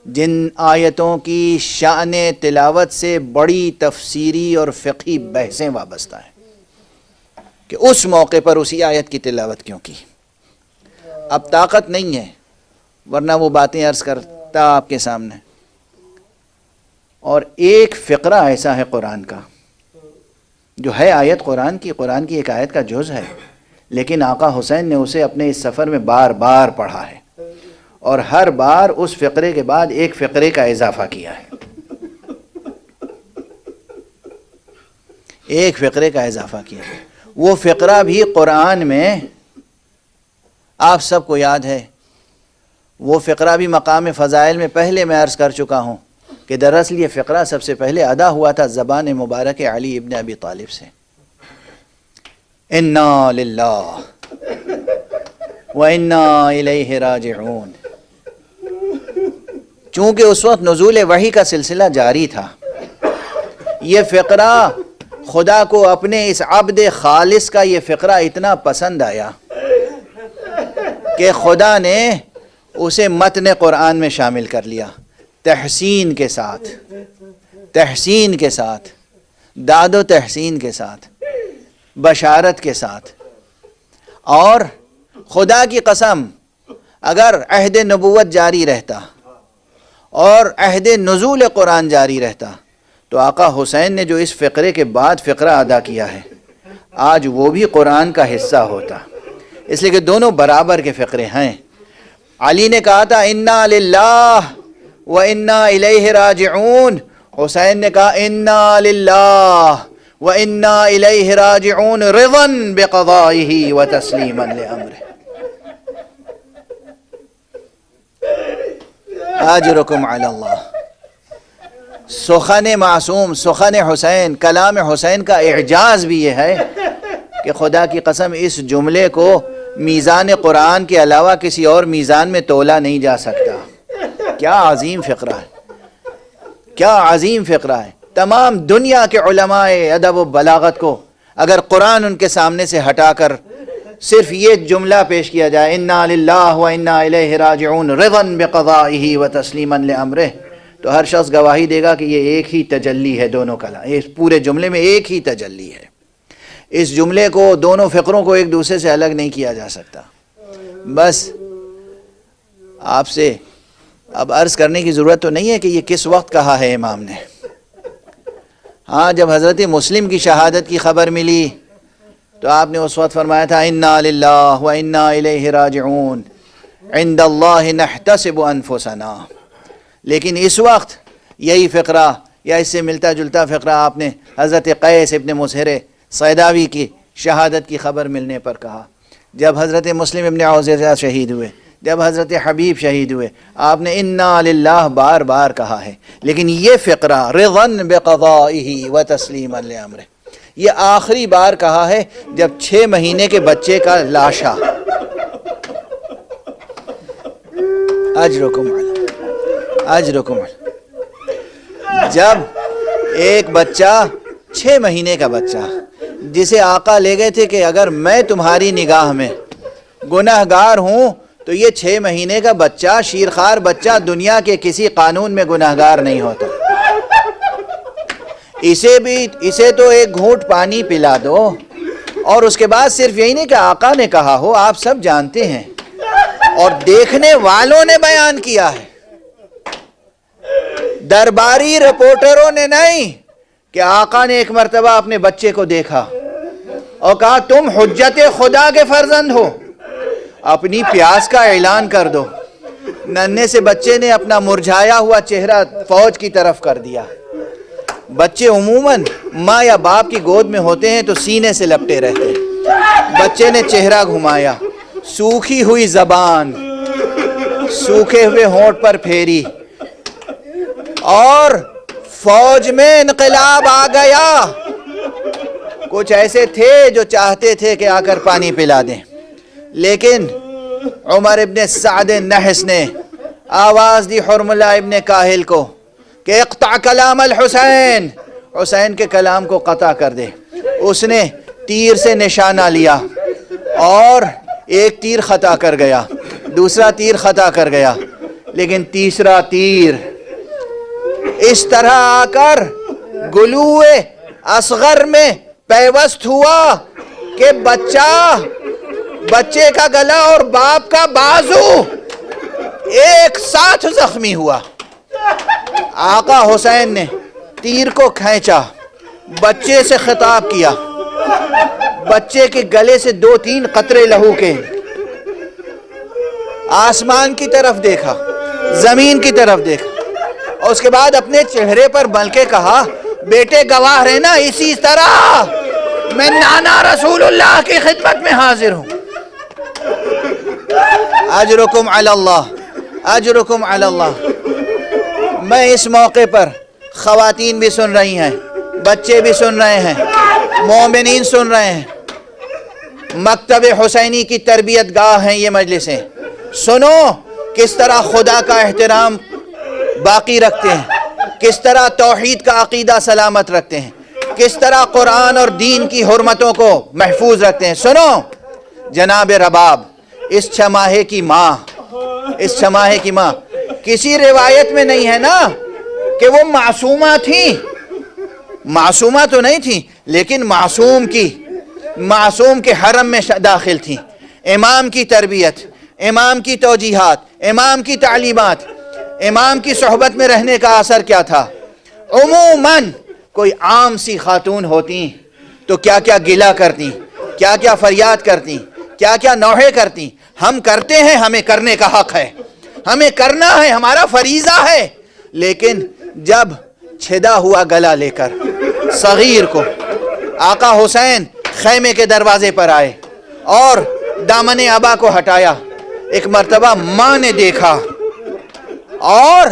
جن آیتوں کی شأن تلاوت سے بڑی تفسیری اور فقہی بحثیں وابستہ ہیں کہ اس موقع پر اسی آیت کی تلاوت کیوں کی. اب طاقت نہیں ہے، ورنہ وہ باتیں عرض کرتا آپ کے سامنے. اور ایک فقرہ ایسا ہے قرآن کا جو ہے آیت قرآن کی ایک آیت کا جز ہے، لیکن آقا حسین نے اسے اپنے اس سفر میں بار بار پڑھا ہے، اور ہر بار اس فقرے کے بعد ایک فقرے کا اضافہ کیا ہے، ایک فقرے کا اضافہ کیا ہے. وہ فقرہ بھی قرآن میں آپ سب کو یاد ہے. وہ فقرہ بھی مقام فضائل میں پہلے میں عرض کر چکا ہوں کہ دراصل یہ فقرہ سب سے پہلے ادا ہوا تھا زبان مبارک علی ابن ابی طالب سے. انا للہ و انا الیہ راجعون. چونکہ اس وقت نزول وحی کا سلسلہ جاری تھا، یہ فقرہ خدا کو اپنے اس عبد خالص کا یہ فقرہ اتنا پسند آیا کہ خدا نے اسے متن قرآن میں شامل کر لیا، تحسین کے ساتھ، تحسین کے ساتھ، داد و تحسین کے ساتھ، بشارت کے ساتھ. اور خدا کی قسم اگر عہد نبوت جاری رہتا اور عہد نزول قرآن جاری رہتا تو آقا حسین نے جو اس فقرے کے بعد فقرہ ادا کیا ہے آج وہ بھی قرآن کا حصہ ہوتا، اس لیے کہ دونوں برابر کے فقرے ہیں. علی نے کہا تھا انا للہ و انا الیہ راجعون، حسین نے کہا انا للہ و انا الیہ راجعون رضا بقضائہ و تسلیما لامرہ. اجرکم علی اللہ. سخن معصوم، سخن حسین، کلام حسین کا اعجاز بھی یہ ہے کہ خدا کی قسم اس جملے کو میزان قرآن کے علاوہ کسی اور میزان میں تولا نہیں جا سکتا. کیا عظیم فقرہ ہے، کیا عظیم فقرہ ہے. تمام دنیا کے علماء ادب و بلاغت کو اگر قرآن ان کے سامنے سے ہٹا کر صرف یہ جملہ پیش کیا جائے انا للہ و انا الیہ راجعون رضا بقضائہ و تسلیما لامرہ، تو ہر شخص گواہی دے گا کہ یہ ایک ہی تجلی ہے. دونوں کلام اس پورے جملے میں ایک ہی تجلی ہے. اس جملے کو، دونوں فقروں کو ایک دوسرے سے الگ نہیں کیا جا سکتا. بس آپ سے اب عرض کرنے کی ضرورت تو نہیں ہے کہ یہ کس وقت کہا ہے امام نے. ہاں، جب حضرت مسلم کی شہادت کی خبر ملی تو آپ نے اس وقت فرمایا تھا انا للہ و انا الیہ راجعون عند اللہ نحتسب انفسنا. لیکن اس وقت یہی فقرہ یا اس سے ملتا جلتا فقرہ آپ نے حضرت قیس ابن مسہر صیداوی کی شہادت کی خبر ملنے پر کہا. جب حضرت مسلم ابن عوذہ شہید ہوئے، جب حضرت حبیب شہید ہوئے، آپ نے انا للہ بار بار کہا ہے. لیکن یہ فقرہ رضا بقضائہ و تسلیما لامرہ یہ آخری بار کہا ہے جب 6 مہینے کے بچے کا لاشا. اجرکم علی اجرکم علی. جب ایک بچہ 6 مہینے کا بچہ جسے آقا لے گئے تھے کہ اگر میں تمہاری نگاہ میں گناہ گار ہوں تو یہ 6 مہینے کا بچہ، شیرخوار بچہ، دنیا کے کسی قانون میں گناہ گار نہیں ہوتا. اسے تو ایک گھونٹ پانی پلا دو، اور اس کے بعد صرف یہی نہیں کہ آقا نے کہا ہو، آپ سب جانتے ہیں اور دیکھنے والوں نے بیان کیا ہے. درباری رپورٹروں نے نہیں کہ آقا نے ایک مرتبہ اپنے بچے کو دیکھا اور کہا تم حجت خدا کے فرزند ہو، اپنی پیاس کا اعلان کر دو. ننھے سے بچے نے اپنا مرجھایا ہوا چہرہ فوج کی طرف کر دیا. بچے عموماً ماں یا باپ کی گود میں ہوتے ہیں تو سینے سے لپٹے رہتے ہیں. بچے نے چہرہ گھمایا، سوکھی ہوئی زبان سوکھے ہوئے ہونٹ پر پھیری، اور فوج میں انقلاب آ گیا. کچھ ایسے تھے جو چاہتے تھے کہ آ کر پانی پلا دیں، لیکن عمر ابن سعد نحس نے آواز دی حرملہ ابن کاہل کو کہ اقطع کلام الحسین، حسین کے کلام کو قطع کر دے. اس نے تیر سے نشانہ لیا اور ایک تیر خطا کر گیا، دوسرا تیر خطا کر گیا، لیکن تیسرا تیر اس طرح آ کر گلوئے اصغر میں پیوست ہوا کہ بچے کا گلا اور باپ کا بازو ایک ساتھ زخمی ہوا. آقا حسین نے تیر کو کھینچا، بچے سے خطاب کیا، بچے کے گلے سے 2-3 قطرے لہو کے، آسمان کی طرف دیکھا، زمین کی طرف دیکھا، اور اس کے بعد اپنے چہرے پر مل کے کہا بیٹے گواہ رہنا، اسی طرح میں نانا رسول اللہ کی خدمت میں حاضر ہوں. اجرکم علی اللہ اجرکم علی اللہ. میں اس موقع پر خواتین بھی سن رہی ہیں، بچے بھی سن رہے ہیں، مومنین سن رہے ہیں. مکتب حسینی کی تربیت گاہ ہیں یہ مجلسیں. سنو کس طرح خدا کا احترام باقی رکھتے ہیں، کس طرح توحید کا عقیدہ سلامت رکھتے ہیں، کس طرح قرآن اور دین کی حرمتوں کو محفوظ رکھتے ہیں. سنو جناب رباب، اس چھماہے کی ماں کسی روایت میں نہیں ہے نا کہ وہ معصومہ تھیں. معصومہ تو نہیں تھیں، لیکن معصوم کے حرم میں داخل تھیں. امام کی تربیت، امام کی توجیہات، امام کی تعلیمات، امام کی صحبت میں رہنے کا اثر کیا تھا. عموماً کوئی عام سی خاتون ہوتی تو کیا کیا گلہ کرتی، کیا کیا فریاد کرتی، کیا کیا نوحے کرتی. ہم کرتے ہیں، ہمیں کرنے کا حق ہے، ہمیں کرنا ہے، ہمارا فریضہ ہے. لیکن جب چھدا ہوا گلا لے کر صغیر کو آقا حسین خیمے کے دروازے پر آئے اور دامن ابا کو ہٹایا. ایک مرتبہ ماں نے دیکھا اور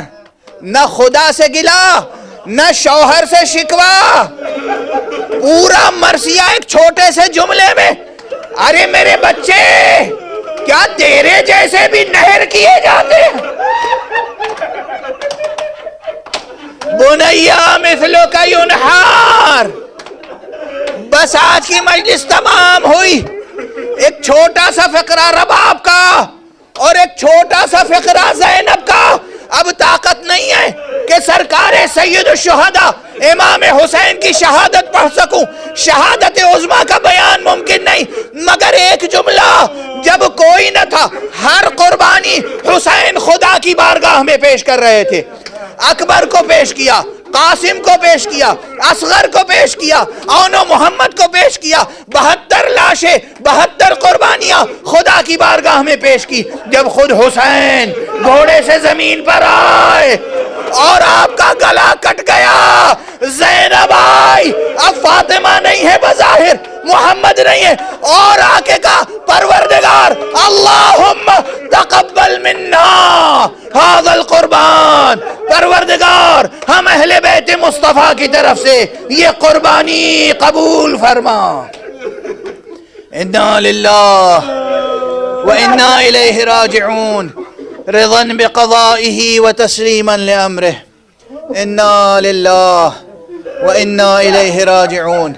نہ خدا سے گلا نہ شوہر سے شکوا، پورا مرثیہ ایک چھوٹے سے جملے میں، ارے میرے بچے کیا تیرے جیسے بھی نہر کیے جاتے ہیں؟ بنیا مثلو کا ینحار. بس آج کی مجلس تمام ہوئی. ایک چھوٹا سا فقرہ رباب کا اور ایک چھوٹا سا فقرہ زینب کا. اب طاقت نہیں ہے کہ سرکار سید الشہداء امام حسین کی شہادت پڑھ سکوں. شہادت عظمیٰ کا بیان ممکن نہیں، مگر ایک جملہ، جب کوئی نہ تھا ہر قربانی حسین خدا کی بارگاہ میں پیش کر رہے تھے. اکبر کو پیش کیا، قاسم کو پیش کیا، اصغر کو پیش کیا، اون و محمد کو پیش کیا. 72 لاشیں، 72 قربانیاں خدا کی بارگاہ میں پیش کی. جب خود حسین گھوڑے سے زمین پر آئے اور آپ کا گلا کٹ گیا، زینب آئی، اب فاطمہ نہیں ہے بظاہر، محمد نہیں ہے، اور آکے کہا پروردگار اللہم تقبل منا ھذا القربان. پروردگار ہم اہل بیت مصطفیٰ کی طرف سے یہ قربانی قبول فرما. انا للہ وانا الیہ راجعون رضا بقضائه وتسلیما لامرہ. انا للہ وانا الیہ راجعون.